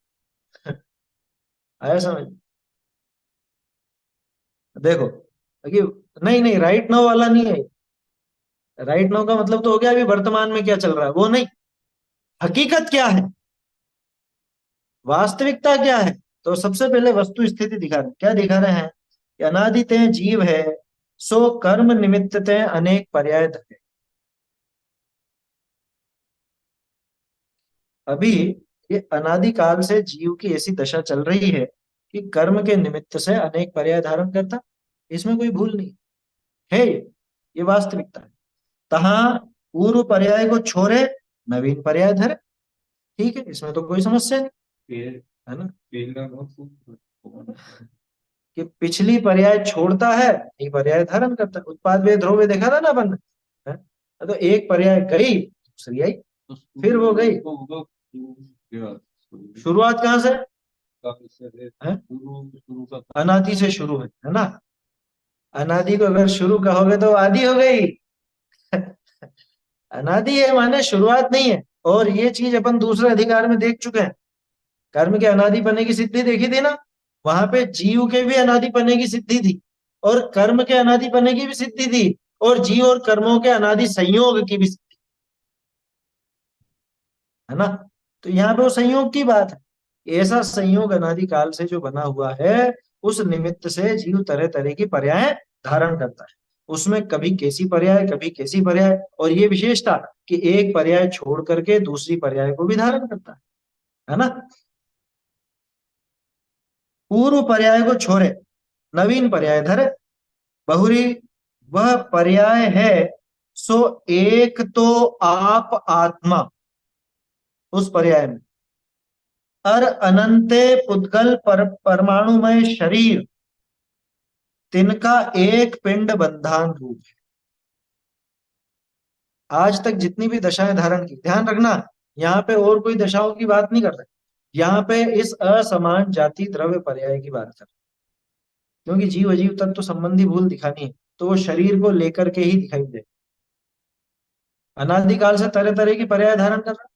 आया समझ? देखो कि नहीं नहीं, राइट नाउ वाला नहीं है। राइट नाउ का मतलब तो हो गया अभी वर्तमान में क्या चल रहा है वो नहीं, हकीकत क्या है, वास्तविकता क्या है। तो सबसे पहले वस्तु स्थिति दिखा रहे हैं। क्या दिखा रहे हैं कि अनादित जीव है, सो कर्म निमित्त अनेक पर्याय धरे। अभी ये अनादिकाल से जीव की ऐसी दशा चल रही है कि कर्म के निमित्त से अनेक पर्याय धारण करता, इसमें कोई भूल नहीं है। ये वास्तविकता है। तहा पूर्व पर्याय को छोड़े, नवीन पर्याय धरे। ठीक है, इसमें तो कोई समस्या नहीं पेड़ है ना, पेड़ का बहुत कि पिछली पर्याय छोड़ता है, नई पर्याय धारण करता है। उत्पाद वेद ध्रुव देखा था ना अपन ने, है? तो एक पर्याय गई, दूसरी आई, फिर वो गई। शुरुआत कहाँ से है? शुरू का अनादि से शुरू है ना। अनादि को अगर शुरू कहोगे तो आदि हो गई। अनादि है माने शुरुआत नहीं है। और ये चीज अपन दूसरे अधिकार में देख चुके हैं। कर्म के अनादि पने की सिद्धि देखी थी ना, वहां पे जीव के भी अनादि पने की सिद्धि थी, और कर्म के अनादि पने की भी सिद्धि थी, और जीव और कर्मों के अनादि संयोग की भी सिद्धि, है ना। तो यहाँ पे वो संयोग की बात है। ऐसा संयोग अनादि काल से जो बना हुआ है, उस निमित्त से जीव तरह तरह की पर्याय धारण करता है। उसमें कभी कैसी पर्याय, कभी कैसी पर्याय, और ये विशेषता कि एक पर्याय छोड़ करके दूसरी पर्याय को भी धारण करता है ना। पूर्व पर्याय को छोड़े, नवीन पर्याय धरे। बहुरी वह पर्याय है, सो एक तो आप आत्मा, उस पर्याय में अर अनंते पुद्गल परमाणुमय शरीर, तिनका एक पिंड बंधान रूप है। आज तक जितनी भी दशाएं धारण की, ध्यान रखना, यहाँ पे और कोई दशाओं की बात नहीं कर रहे, यहाँ पे इस असमान जाति द्रव्य पर्याय की बात कर रहे हैं। क्योंकि जीव अजीव तत्व संबंधी भूल दिखानी है तो वो शरीर को लेकर के ही दिखाई दे। अनादिकाल से तरह तरह की पर्याय धारण कर रहा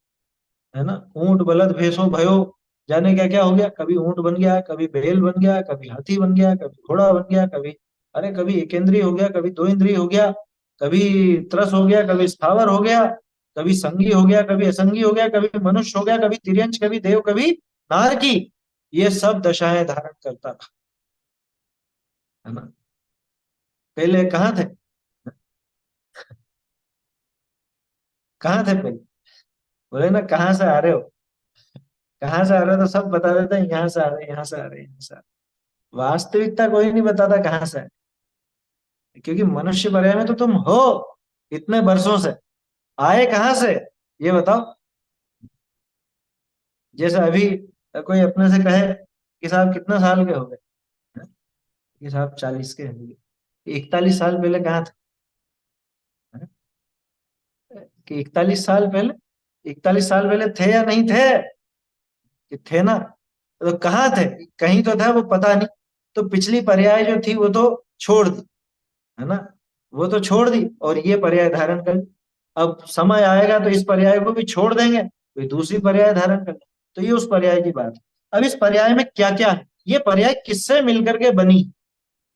है ना। ऊंट बलद भैंसो भयो, जाने क्या क्या हो गया, कभी ऊंट बन गया, कभी बैल बन गया, कभी हाथी बन गया, कभी घोड़ा बन गया, कभी अरे कभी एक इंद्रिय हो गया, कभी दो इंद्रिय हो गया, कभी त्रस हो गया, कभी स्थावर हो गया, कभी संगी हो गया, कभी असंगी हो गया, कभी मनुष्य हो गया, कभी तिर्यंच, कभी देव, कभी नारकी। ये सब दशाएं धारण करता था, है ना। पहले कहाँ थे, कहाँ थे पहले, बोले ना कहाँ से आ रहे हो, कहाँ से आ रहे हो, तो सब बता देते हैं यहाँ से आ रहे हैं, यहाँ से आ रहे हैं, यहाँ से आ रहे हैं। वास्तविकता कोई नहीं बताता कहाँ से है, क्योंकि मनुष्य पर्याय में तो तुम हो इतने वर्षों से, आए कहाँ से ये बताओ। जैसे अभी कोई अपने से कहे कि साहब कितना साल के हो गए, हैं? कि साहब 40 के होंगे। 41 साल पहले कहाँ थे, हैं? कि 41 साल पहले, 41 साल पहले थे या नहीं थे, कि थे ना, तो कहाँ थे, कहीं तो था वो पता नहीं। तो पिछली पर्याय जो थी वो तो छोड़ दी, है ना, वो तो छोड़ दी और ये पर्याय धारण कर ली। अब समय आएगा तो इस पर्याय को भी छोड़ देंगे, कोई दूसरी पर्याय धारण कर लेंगे। तो ये उस पर्याय की बात है। अब इस पर्याय में क्या क्या है, ये पर्याय किससे मिलकर के बनी,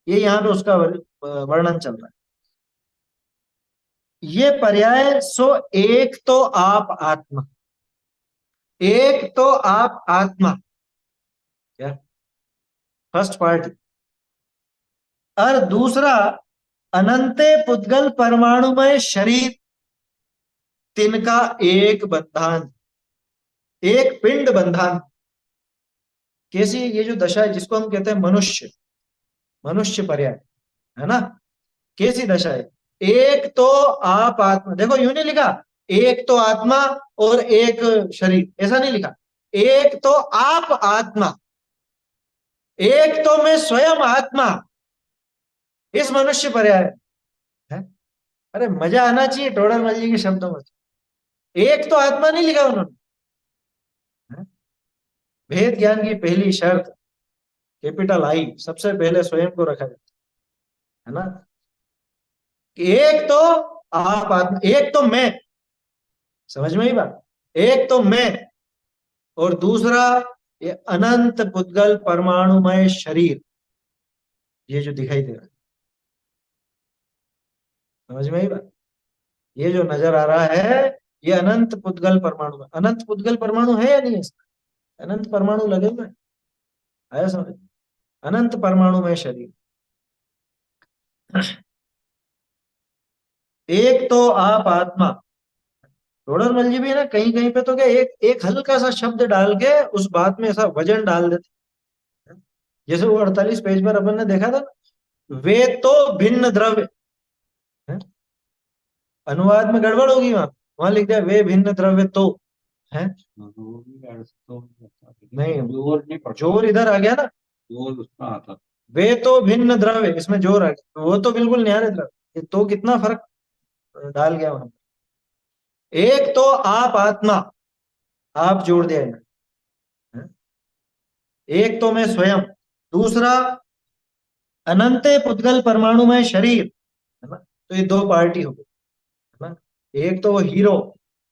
ये यहाँ पे उसका वर्णन चल रहा है। ये पर्याय सो एक तो आप आत्मा, एक तो आप आत्मा, क्या फर्स्ट पार्ट, और दूसरा अनंते पुद्गल परमाणुमय शरीर, तिनका एक बंधान, एक पिंड बंधान। कैसी ये जो दशा है जिसको हम कहते हैं मनुष्य, मनुष्य पर्याय, है ना, कैसी दशा है। एक तो आप आत्मा, देखो यूं नहीं लिखा एक तो आत्मा और एक शरीर, ऐसा नहीं लिखा, एक तो आप आत्मा, एक तो मैं स्वयं आत्मा, इस मनुष्य पर्याय है। अरे मजा आना चाहिए टोडर मल जी के शब्दों में, एक तो आत्मा नहीं लिखा उन्होंने, है? भेद ज्ञान की पहली शर्त कैपिटल आई, सबसे पहले स्वयं को रखा जाता है ना, कि एक तो आप आत्मा, एक तो मैं, समझ में ही बात, एक तो मैं, और दूसरा ये अनंत पुद्गल परमाणुमय शरीर, ये जो दिखाई दे रहा है, समझ में ही बात, ये जो नजर आ रहा है ये अनंत पुद्गल परमाणु है। अनंत पुद्गल परमाणु है या नहीं है इसका, अनंत परमाणु लगे हुए हैं, आया समझ, अनंत परमाणुमय शरीर। एक तो आप आत्मा, रोडर मल जी भी है ना, कहीं कहीं पे तो क्या एक एक हल्का सा शब्द डाल के उस बात में ऐसा वजन डाल देते हैं। जैसे वो 48 पेज पर अपन ने देखा था ना, वे तो भिन्न द्रव्य, है? अनुवाद में गड़बड़ होगी, वहां वहां लिख दिया वे भिन्न द्रव्य तो, है नहीं, जोर नहीं पड़ता, जोर इधर आ गया ना, जोर उसका आता। वे तो भिन्न द्रव्य, इसमें जोर आ गया, वो तो बिल्कुल न्यारे द्रव्य, तो कितना फर्क डाल गया वहां। एक तो आप आत्मा, आप जोड़ दिया इन्हें, है? एक तो मैं स्वयं, दूसरा अनंते पुद्गल परमाणुमय शरीर, है ना, तो ये दो पार्टी हो गई, है ना। एक तो वो हीरो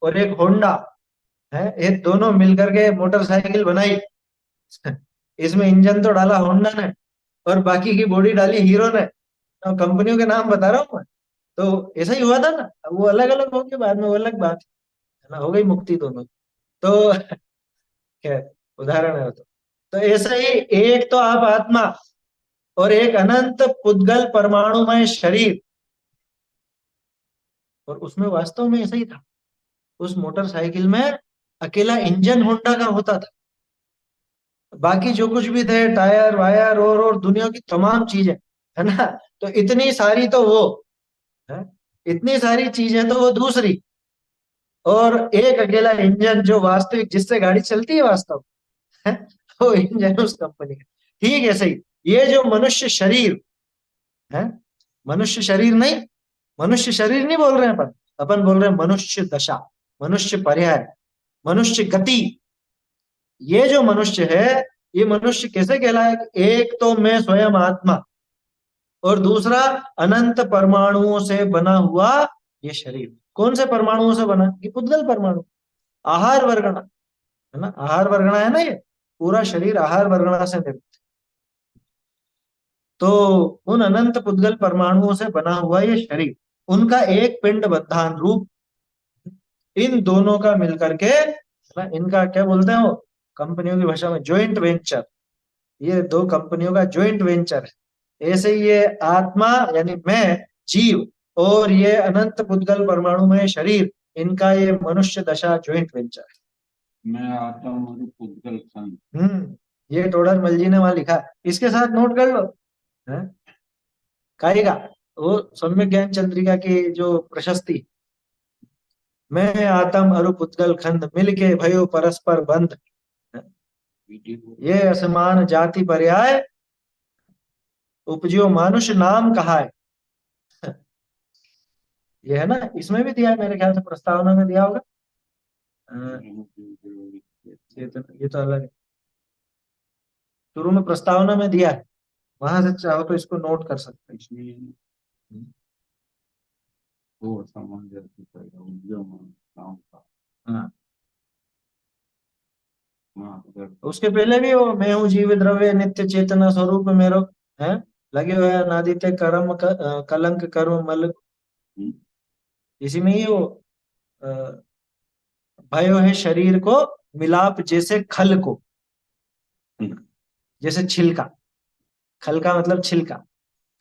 और एक होंडा, है, ये दोनों मिलकर के मोटरसाइकिल बनाई। इसमें इंजन तो डाला होंडा ने और बाकी की बॉडी डाली हीरो ने, तो कंपनियों के नाम बता रहा हूँ मैं। तो ऐसा ही हुआ था ना, अब वो अलग अलग हो गए बाद में, वो अलग बात है ना, हो गई मुक्ति दोनों। तो खैर उदाहरण है वो तो ऐसा ही एक तो आप आत्मा और एक अनंत पुद्गल परमाणुमय शरीर, और उसमें वास्तव में ऐसा ही था, उस मोटरसाइकिल में अकेला इंजन होंडा का होता था, बाकी जो कुछ भी थे टायर वायर और दुनिया की तमाम चीजें, है ना, तो इतनी सारी तो वो है, इतनी सारी चीजें तो वो दूसरी, और एक अकेला इंजन जो वास्तविक जिससे गाड़ी चलती है वास्तव, है, वो इंजन उस कंपनी का। ठीक है सही, ये जो मनुष्य शरीर है, मनुष्य शरीर नहीं, मनुष्य शरीर नहीं बोल रहे हैं अपन, अपन बोल रहे हैं मनुष्य दशा, मनुष्य पर्याय, मनुष्य गति। ये जो मनुष्य है, ये मनुष्य कैसे कहलाए? एक तो मैं स्वयं आत्मा, और दूसरा अनंत परमाणुओं से बना हुआ ये शरीर। कौन से परमाणुओं से बना? ये पुद्गल परमाणु, आहार वर्गणा, है ना, आहार वर्गणा है ना, ये पूरा शरीर आहार वर्गणा से निर्मित। तो उन अनंत पुद्गल परमाणुओं से बना हुआ ये शरीर, उनका एक पिंड बद्धान रूप, इन दोनों का मिलकर के, है ना, इनका क्या बोलते हैं वो कंपनियों की भाषा में, जॉइंट वेंचर। ये दो कंपनियों का जॉइंट वेंचर है। ऐसे ही ये आत्मा यानी मैं, जीव, और ये अनंत पुद्गल परमाणु में शरीर, इनका ये मनुष्य दशा जॉइंट वेंचर मैं आता हूँ पुद्गल खंड। है। ये टोडर मल जी ने वहां लिखा है, इसके साथ नोट कर लो। है काएगा वो सम्यक ज्ञान चंद्रिका की जो प्रशस्ति, मैं आतम अरु पुद्गल खंड मिलके भयो परस्पर बंध, वीडियो ये असमान जाति पर्याय उपजियो मानुष नाम कहा है। ये है ना, इसमें भी दिया है मेरे ख्याल से, प्रस्तावना में दिया होगा। अ, ये तो अलग है, शुरू में प्रस्तावना में दिया है, वहां से चाहो तो इसको नोट कर सकते हैं। इसमें वो सामान जैसे वीडियो नाम का। हाँ, हाँ, अगर उसके पहले भी वो मैं हूँ जीव द्रव्य नित्य चेतना स्वरूप मेरो, है लगे हुए हैं नादित्य कर्म कलंक कर्म मल, इसी में ही वो अ, भयो है शरीर को मिलाप जैसे खल को, जैसे छिलका, खल का मतलब छिलका,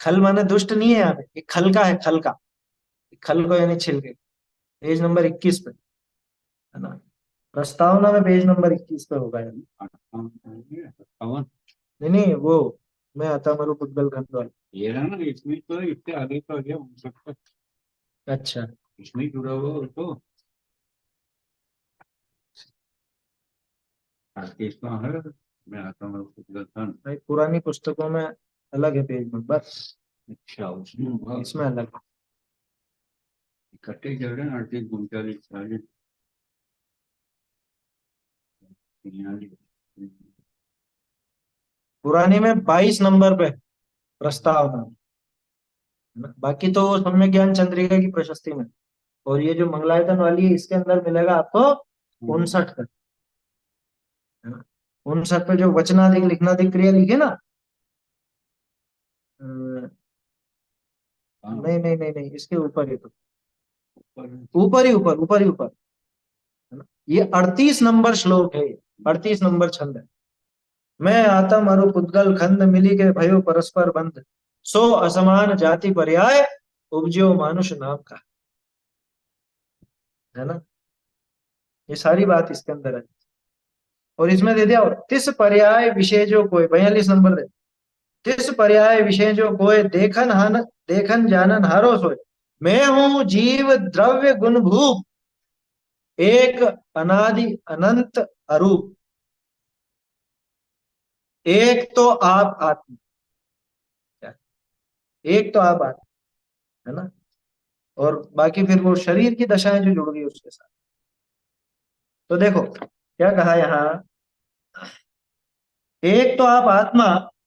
खल माने दुष्ट नहीं है यहाँ पे, ये खल का है, खल का, खल को यानी छिलके। पेज नंबर 21 पे, है ना, प्रस्तावना में पेज नंबर 21 पे होगा ये। 58। नहीं नहीं, वो मैं आता मरु पुद्गल खंड वाला। ये रहा ना, इसमें तो इससे आगे का गया हो सकता है। अच्छा, इसमें ही जुड़ा हुआ हो तो राकेश का है। मैं आता हूँ पुद्गल खंड। भाई पुरानी पुस्तकों में अलग है पेज नंबर, अच्छा, उसमें होगा। इसमें अलग है। इकट्ठे चल रहे हैं 38 39 40 43। पुरानी में 22 नंबर पे प्रस्तावना, है ना? बाकी तो वो सम्यक ज्ञान चंद्रिका की प्रशस्ति में, और ये जो मंगलायतन वाली है इसके अंदर मिलेगा आपको 59 पे, है ना, 59 पे जो वचनाधिक लिखनाधिक क्रिया लिखे ना, नहीं नहीं नहीं नहीं, इसके ऊपर ही तो, ऊपर ही ऊपर, ऊपर ही ऊपर, है ना, ये 38 नंबर श्लोक है, 38 नंबर छंद है। मैं आता मारू पुद्गल खंड मिली के भयो परस्पर बंध, सो असमान जाति पर्याय उपजियो मानुष नाम का, है ना, ये सारी बात इसके अंदर है। और इसमें दे दिया, तिस पर्याय विषय जो कोई, 42 नंबर दे, तिस पर्याय विषय जो कोई देखन हन देखन जानन हारो सोय, मैं हूं जीव द्रव्य गुण भूप, एक अनादि अनंत अरूप, एक तो आप आत्मा, एक तो आप आत्मा, है ना, और बाकी फिर वो शरीर की दशाएं जो जुड़ गई उसके साथ। तो देखो क्या कहा यहाँ, एक तो आप आत्मा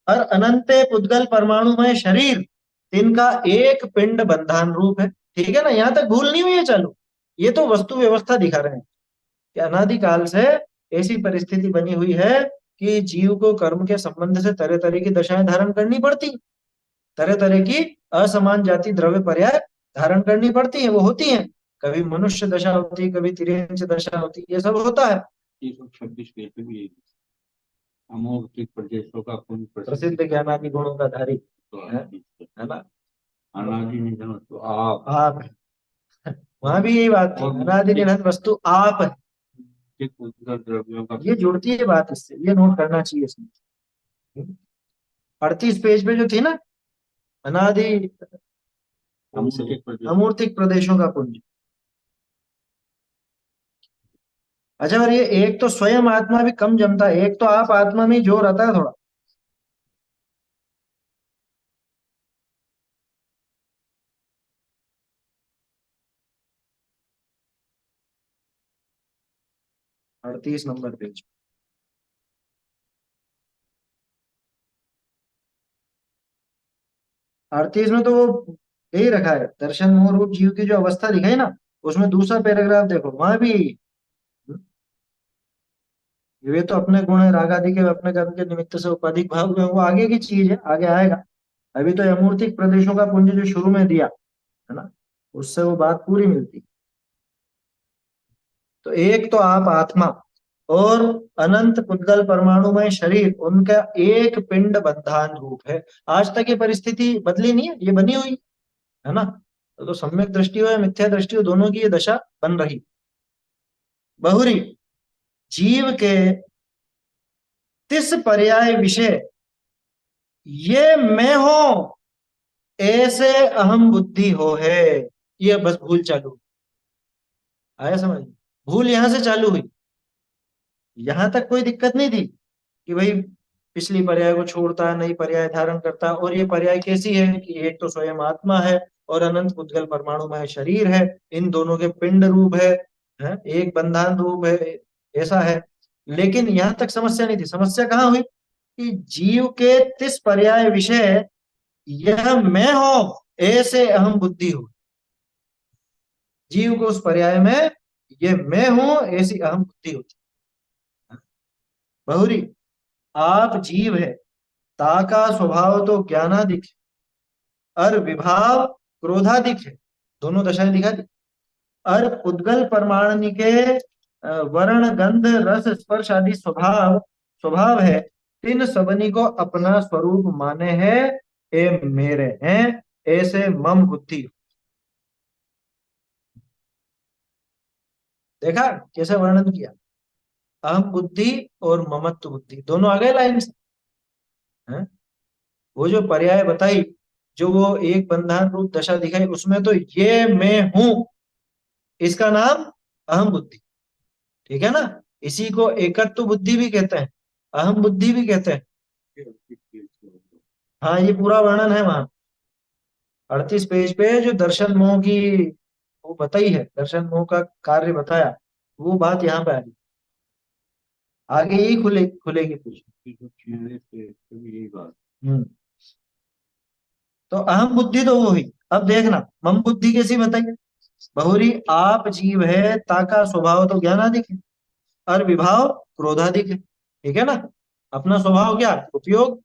और अनंत पुद्गल परमाणुमय शरीर, इनका एक पिंड बंधान रूप है। ठीक है ना, यहां तक भूल नहीं हुई है? चलो, ये तो वस्तु व्यवस्था दिखा रहे हैं कि अनादिकाल से ऐसी परिस्थिति बनी हुई है कि जीव को कर्म के संबंध से तरह तरह की दशाएं धारण करनी पड़ती, तरह तरह की असमान जाति द्रव्य पर्याय धारण करनी पड़ती है, वो होती है। कभी मनुष्य दशा होती है, कभी तिर्यंच दशा होती है, ये सब होता है। 326 पेज पे भी अमौखिक प्रदेशों का पुण्य प्रसिद्ध ज्ञानादि गुणों का धारी, तो है ना, अनादि निधन तो आप आप, वहां भी यही बात थी, और अनादि निधन वस्तु आप है। उद्गत द्रव्यों का ये जुड़ती है बात इससे, ये नोट करना चाहिए इसमें। 38 पेज पे जो थी ना, अनादि अमूर्तिक प्रदेश। अमूर्तिक प्रदेशों का पुंज। अच्छा, और ये एक तो स्वयं आत्मा भी कम जमता है, एक तो आप आत्मा में ही जोर आता है थोड़ा। 38 नंबर पेज। अड़तीस में तो वो यही रखा है, दर्शन मोह रूप जीव की जो अवस्था दिखाई ना, उसमें दूसरा पैराग्राफ देखो, वहां भी वे तो अपने गुण है, राग आदि के अपने कर्म के निमित्त से उपाधिक भाव हुए, वो आगे की चीज है, आगे आएगा। अभी तो अमूर्तिक प्रदेशों का पुंज जो शुरू में दिया है ना, उससे वो बात पूरी मिलती। तो एक तो आप आत्मा और अनंत पुद्गल परमाणुमय शरीर, उनका एक पिंड बद्धान रूप है। आज तक ये परिस्थिति बदली नहीं है, ये बनी हुई है ना। तो सम्यक दृष्टि हो या मिथ्या दृष्टि हो, दोनों की ये दशा बन रही। बहुरी जीव के तिस पर्याय विषय, ये मैं हूं ऐसे अहम बुद्धि हो है। ये बस भूल चालू आया समझ, भूल यहां से चालू हुई। यहां तक कोई दिक्कत नहीं थी कि भाई पिछली पर्याय को छोड़ता है, नई पर्याय धारण करता है, और ये पर्याय कैसी है कि एक तो स्वयं आत्मा है और अनंत पुद्गल परमाणुमय शरीर है, इन दोनों के पिंड रूप है, एक बंधन रूप है, ऐसा है। लेकिन यहां तक समस्या नहीं थी। समस्या कहाँ हुई कि जीव के तिस पर्याय विषय, यह मैं हो ऐसे अहम बुद्धि हो। जीव को उस पर्याय में ये मैं हूं ऐसी अहम बुद्धि होती। बहुरी आप जीव है, ताका स्वभाव तो ज्ञानादिक है, और विभाव क्रोधादिक है, दोनों दशाएं दिखा दी। और पुद्गल परमाणु के वर्ण गंध रस स्पर्श आदि स्वभाव स्वभाव है, तीन सबनी को अपना स्वरूप माने है, ए मेरे हैं ऐसे मम बुद्धि। देखा कैसे वर्णन किया, अहम बुद्धि और ममत्व बुद्धि दोनों आ गए लाइन से। हैं? वो जो पर्याय बताई, जो वो एक बंधन रूप दशा दिखाई, उसमें तो ये मैं हूं, इसका नाम अहम बुद्धि। ठीक है ना। इसी को एकत्व बुद्धि भी कहते हैं, अहम बुद्धि भी कहते हैं। हाँ, ये पूरा वर्णन है वहां 38 पेज पे, जो दर्शन मोह की वो बताई है, दर्शन मोह का कार्य बताया, वो बात यहाँ पे आ रही। आगे यही खुलेगी कुछ। यही बात। हम्म। तो अहम बुद्धि तो वो हुई। अब देखना मम बुद्धि कैसी बताइए। बहुरी आप जीव है, ताका स्वभाव तो ज्ञानादिक है, और विभाव क्रोधादिक है। ठीक है ना। अपना स्वभाव क्या, उपयोग।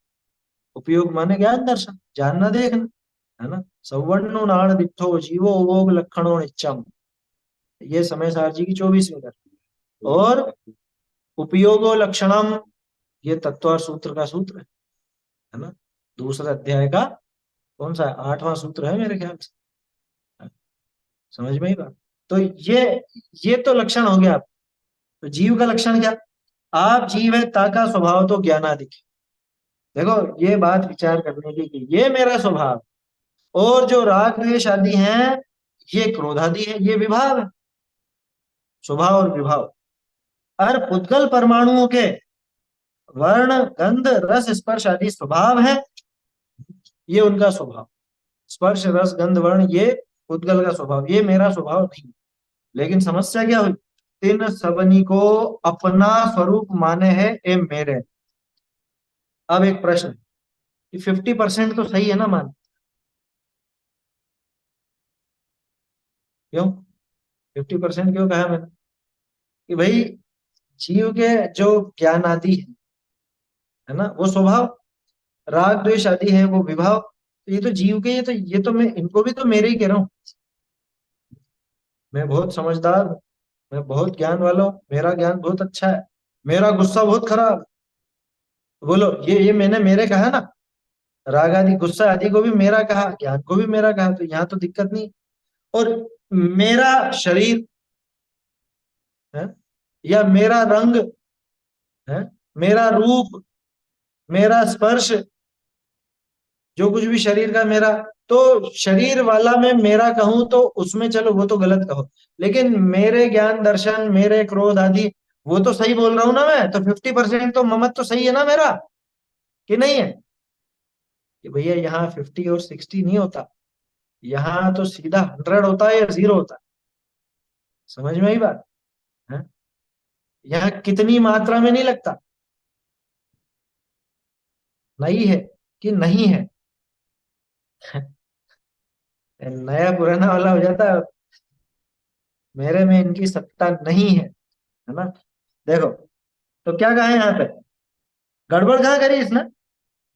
उपयोग माने ज्ञान दर्शन, जानना देखना, है ना। सवर्णो नाण दिठो जीवो उपभोग लक्षणों नित्यम, ये समय सार जी की 24वीं कर। और उपयोगो लक्षणम, ये तत्व सूत्र का सूत्र है ना, दूसरे अध्याय का कौन सा है, 8वां सूत्र है मेरे ख्याल से। समझ में ही बात। तो ये तो लक्षण हो गया। तो जीव का लक्षण क्या, आप जीव है, ताका स्वभाव तो ज्ञानादिक है। देखो ये बात विचार करने की कि ये मेरा स्वभाव, और जो राग द्वेष आदि है ये क्रोध आदि है, ये विभाव है, स्वभाव और विभाव। और पुद्गल परमाणुओं के वर्ण गंध रस स्पर्श आदि स्वभाव है, ये उनका स्वभाव। स्पर्श रस गंध वर्ण ये पुद्गल का स्वभाव, ये मेरा स्वभाव नहीं। लेकिन समस्या क्या हुई, तीन सबनी को अपना स्वरूप माने है, ए मेरे। अब एक प्रश्न कि 50% तो सही है ना मान, क्यों 50% क्यों कहा मैंने कि भाई जीव के जो ज्ञान आदि है ना वो स्वभाव, राग द्वेष आदि है वो विभाव, तो ये तो जीव के, ये तो मैं इनको भी तो मेरे ही कह रहा हूँ। मैं बहुत समझदार हूँ, मैं बहुत ज्ञान वाला हूँ, मेरा ज्ञान बहुत अच्छा है, मेरा गुस्सा बहुत खराब है। बोलो ये मैंने मेरे कहा ना, राग आदि गुस्सा आदि को भी मेरा कहा, ज्ञान को भी मेरा कहा, तो यहाँ तो दिक्कत नहीं। और मेरा शरीर है, या मेरा रंग है, मेरा रूप, मेरा स्पर्श, जो कुछ भी शरीर का मेरा, तो शरीर वाला मैं मेरा कहूं तो उसमें चलो वो तो गलत कहो, लेकिन मेरे ज्ञान दर्शन, मेरे क्रोध आदि, वो तो सही बोल रहा हूं ना मैं। तो 50% तो ममत तो सही है ना मेरा, कि नहीं है। कि भैया यहाँ 50 और 60 नहीं होता, यहाँ तो सीधा 100 होता है या 0 होता है। समझ में आई बात है। यहाँ कितनी मात्रा में नहीं लगता, नहीं है कि नहीं है। नया पुराना वाला हो जाता है, मेरे में इनकी सत्ता नहीं है ना। देखो, तो क्या कहा है यहाँ पे, गड़बड़ कहाँ करी इसने,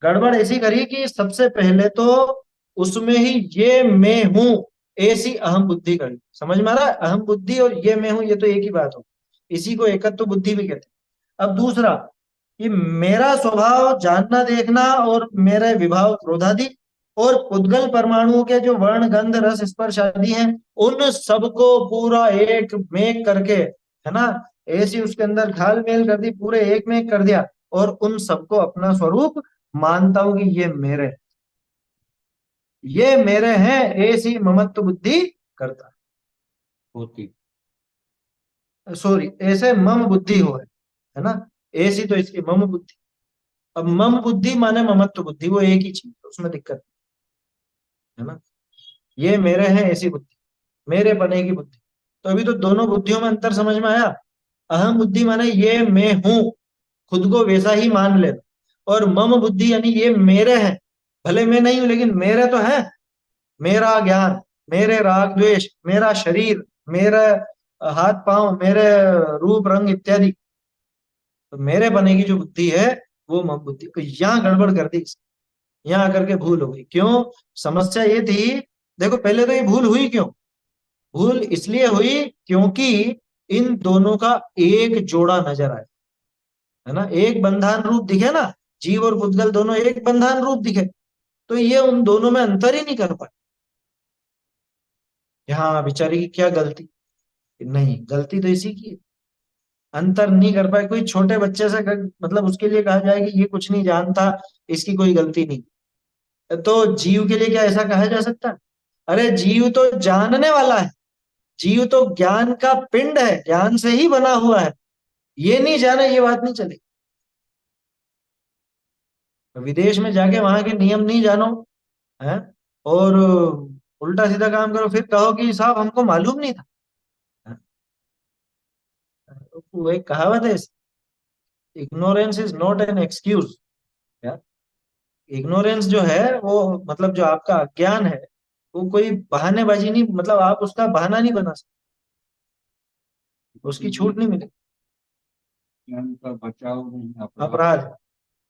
गड़बड़ ऐसी करी कि सबसे पहले तो उसमें ही ये मैं हूं ऐसी अहम बुद्धि करी। समझ में आ रहा है, अहम बुद्धि और ये मैं हूं ये तो एक ही बात हो, इसी को एकत्व बुद्धि भी कहते हैं। अब दूसरा, कि मेरा स्वभाव जानना देखना और मेरे विभाव क्रोधादि और पुद्गल परमाणुओं के जो वर्ण गंध रस स्पर्श आदि हैं, उन सबको पूरा एक में करके, है ना, ऐसी उसके अंदर घाल मेल कर दी, पूरे एक में कर दिया, और उन सबको अपना स्वरूप मानता हूं कि ये मेरे हैं, ऐसी ममत्व बुद्धि करता होती। है। सॉरी, ऐसे मम बुद्धि है ना, ऐसी तो इसकी मम बुद्धि। अब मम बुद्धि माने ममत्व बुद्धि, वो एक ही चीज है, उसमें दिक्कत है ना। ये मेरे हैं ऐसी बुद्धि, मेरे बने की बुद्धि। तो अभी तो दोनों बुद्धियों में अंतर समझ में आया। अहम बुद्धि माने ये मैं हूं, खुद को वैसा ही मान लेना, और मम बुद्धि यानी ये मेरे हैं, भले मैं नहीं हूं लेकिन मेरे तो है, मेरा ज्ञान, मेरे राग द्वेष, मेरा शरीर, मेरे हाथ पांव, मेरे रूप रंग इत्यादि, तो मेरे बने की जो बुद्धि है वो मम बुद्धि। तो यहाँ गड़बड़ कर दी, यहाँ आकर के भूल हो गई। क्यों, समस्या ये थी, देखो पहले तो ये भूल हुई क्यों, भूल इसलिए हुई क्योंकि इन दोनों का एक जोड़ा नजर आया, है ना, एक बंधान रूप दिखे ना, जीव और पुद्गल दोनों एक बंधान रूप दिखे, तो ये उन दोनों में अंतर ही नहीं कर पाए। हाँ बेचारी की क्या गलती, नहीं गलती तो इसी की है, अंतर नहीं कर पाए। कोई छोटे बच्चे से मतलब उसके लिए कहा जाए कि ये कुछ नहीं जानता, इसकी कोई गलती नहीं, तो जीव के लिए क्या ऐसा कहा जा सकता है? अरे जीव तो जानने वाला है, जीव तो ज्ञान का पिंड है, ज्ञान से ही बना हुआ है, ये नहीं जाने ये बात नहीं चलेगी। विदेश में जाके वहां के नियम नहीं जानो, है, और उल्टा सीधा काम करो, फिर कहो कि साहब हमको मालूम नहीं था। हाँ, वो एक कहावत है, ignorance is not an excuse. Ignorance जो है वो मतलब जो आपका अज्ञान है, वो कोई बहानेबाजी नहीं, मतलब आप उसका बहाना नहीं बना सकते, उसकी छूट नहीं मिलेगी। ज्ञान का बचाव नहीं, अपराध। अपराध है।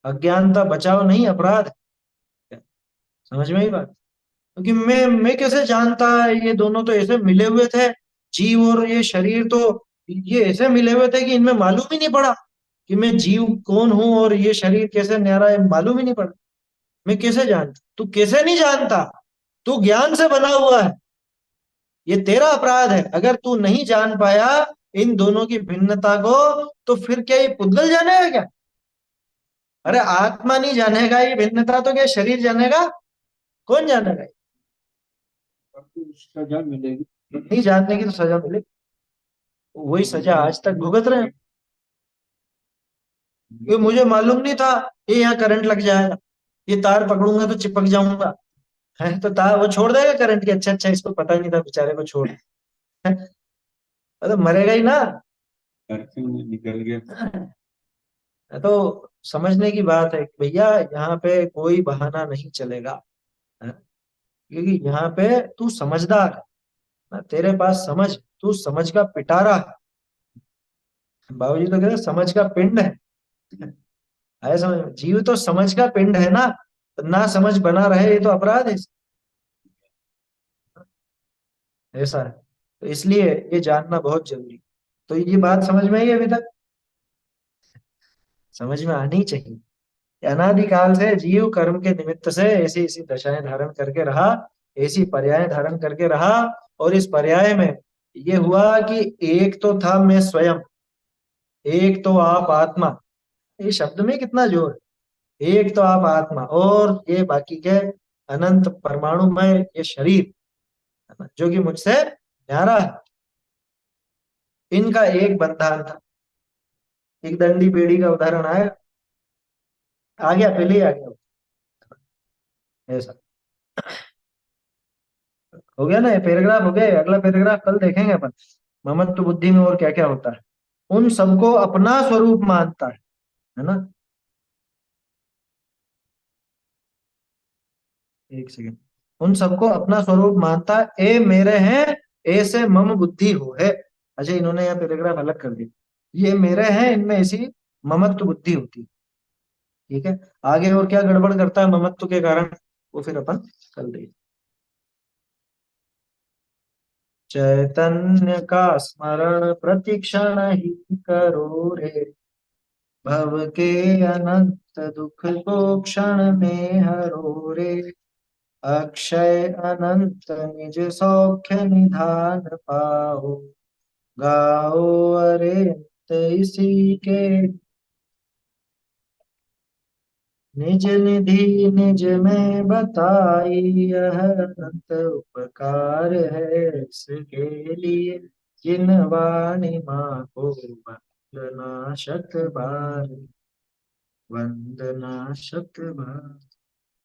अज्ञानता बचाव नहीं, अपराध है। समझ में ही बात, क्योंकि मैं कैसे जानता, ये दोनों तो ऐसे मिले हुए थे, जीव और ये शरीर तो ये ऐसे मिले हुए थे कि इनमें मालूम ही नहीं पड़ा कि मैं जीव कौन हूं और ये शरीर कैसे न्यारा है, मालूम ही नहीं पड़ा। मैं कैसे जानता, तू कैसे नहीं जानता, तू ज्ञान से बना हुआ है, ये तेरा अपराध है अगर तू नहीं जान पाया इन दोनों की भिन्नता को। तो फिर क्या ये पुद्गल जानेगा क्या? अरे आत्मा नहीं जानेगा ये भिन्नता, तो क्या शरीर जानेगा? कौन जानेगा? आपको सजा मिलेगी। नहीं जानने की तो सजा मिले, वही सजा आज तक भुगत रहे हैं। ये मुझे मालूम नहीं था, ये यहाँ करंट लग जाएगा, ये तार पकड़ूंगा तो चिपक जाऊंगा, है तो तार वो छोड़ देगा करंट की, अच्छा अच्छा इसको पता नहीं था बेचारे को छोड़, है? तो मरेगा ही ना। कर्फ्यू में निकल गया। तो समझने की बात है कि भैया यहाँ पे कोई बहाना नहीं चलेगा, है? क्योंकि यहाँ पे तू समझदार है ना, तेरे पास समझ, तू समझ का पिटारा है। बाबूजी तो कहते हैं, समझ का पिंड है। आया समझ में? जीव तो समझ का पिंड है ना, तो ना समझ बना रहे ये तो अपराध है, ऐसा है। तो इसलिए ये जानना बहुत जरूरी है। तो ये बात समझ में आई अभी तक? समझ में आनी चाहिए। अनादिकाल से जीव कर्म के निमित्त से ऐसी ऐसी दशाएं धारण करके रहा, ऐसी पर्याय धारण करके रहा, और इस पर्याय में ये हुआ कि एक तो था मैं स्वयं, एक तो आप आत्मा, ये शब्द में कितना जोर है, एक तो आप आत्मा और ये बाकी के अनंत परमाणुमय ये शरीर, है ना, जो कि मुझसे न्यारा है, इनका एक बंधन था। एक दंडी पेड़ी का उदाहरण आया, आ गया पहले ही आ गया, ऐसा हो गया ना, ये पैराग्राफ हो गया, अगला पैराग्राफ कल देखेंगे अपन, ममत्व बुद्धि में और क्या क्या होता है। उन सबको अपना स्वरूप मानता है ना। एक सेकंड। उन सबको अपना स्वरूप मानता, ए मेरे हैं, ए से मम बुद्धि हो है। अच्छा, इन्होंने यह पैराग्राफ अलग कर दिया, ये मेरे हैं, इनमें ऐसी ममत्व बुद्धि होती है। ठीक है, आगे और क्या गड़बड़ करता है ममत्व के कारण, वो फिर अपन कल देखेंगे। चैतन्य का स्मरण प्रतिक्षण ही करो रे, भव के अनंत दुख को क्षण में हरो रे, अक्षय अनंत निज सौख्य निधान पाओ, गाओ अरे इसी के, निज निधि निज में बताई, यह अनंत उपकार है इसके लिए, जिन वाणी माँ को वंदना शत बार, वंदना शत बार।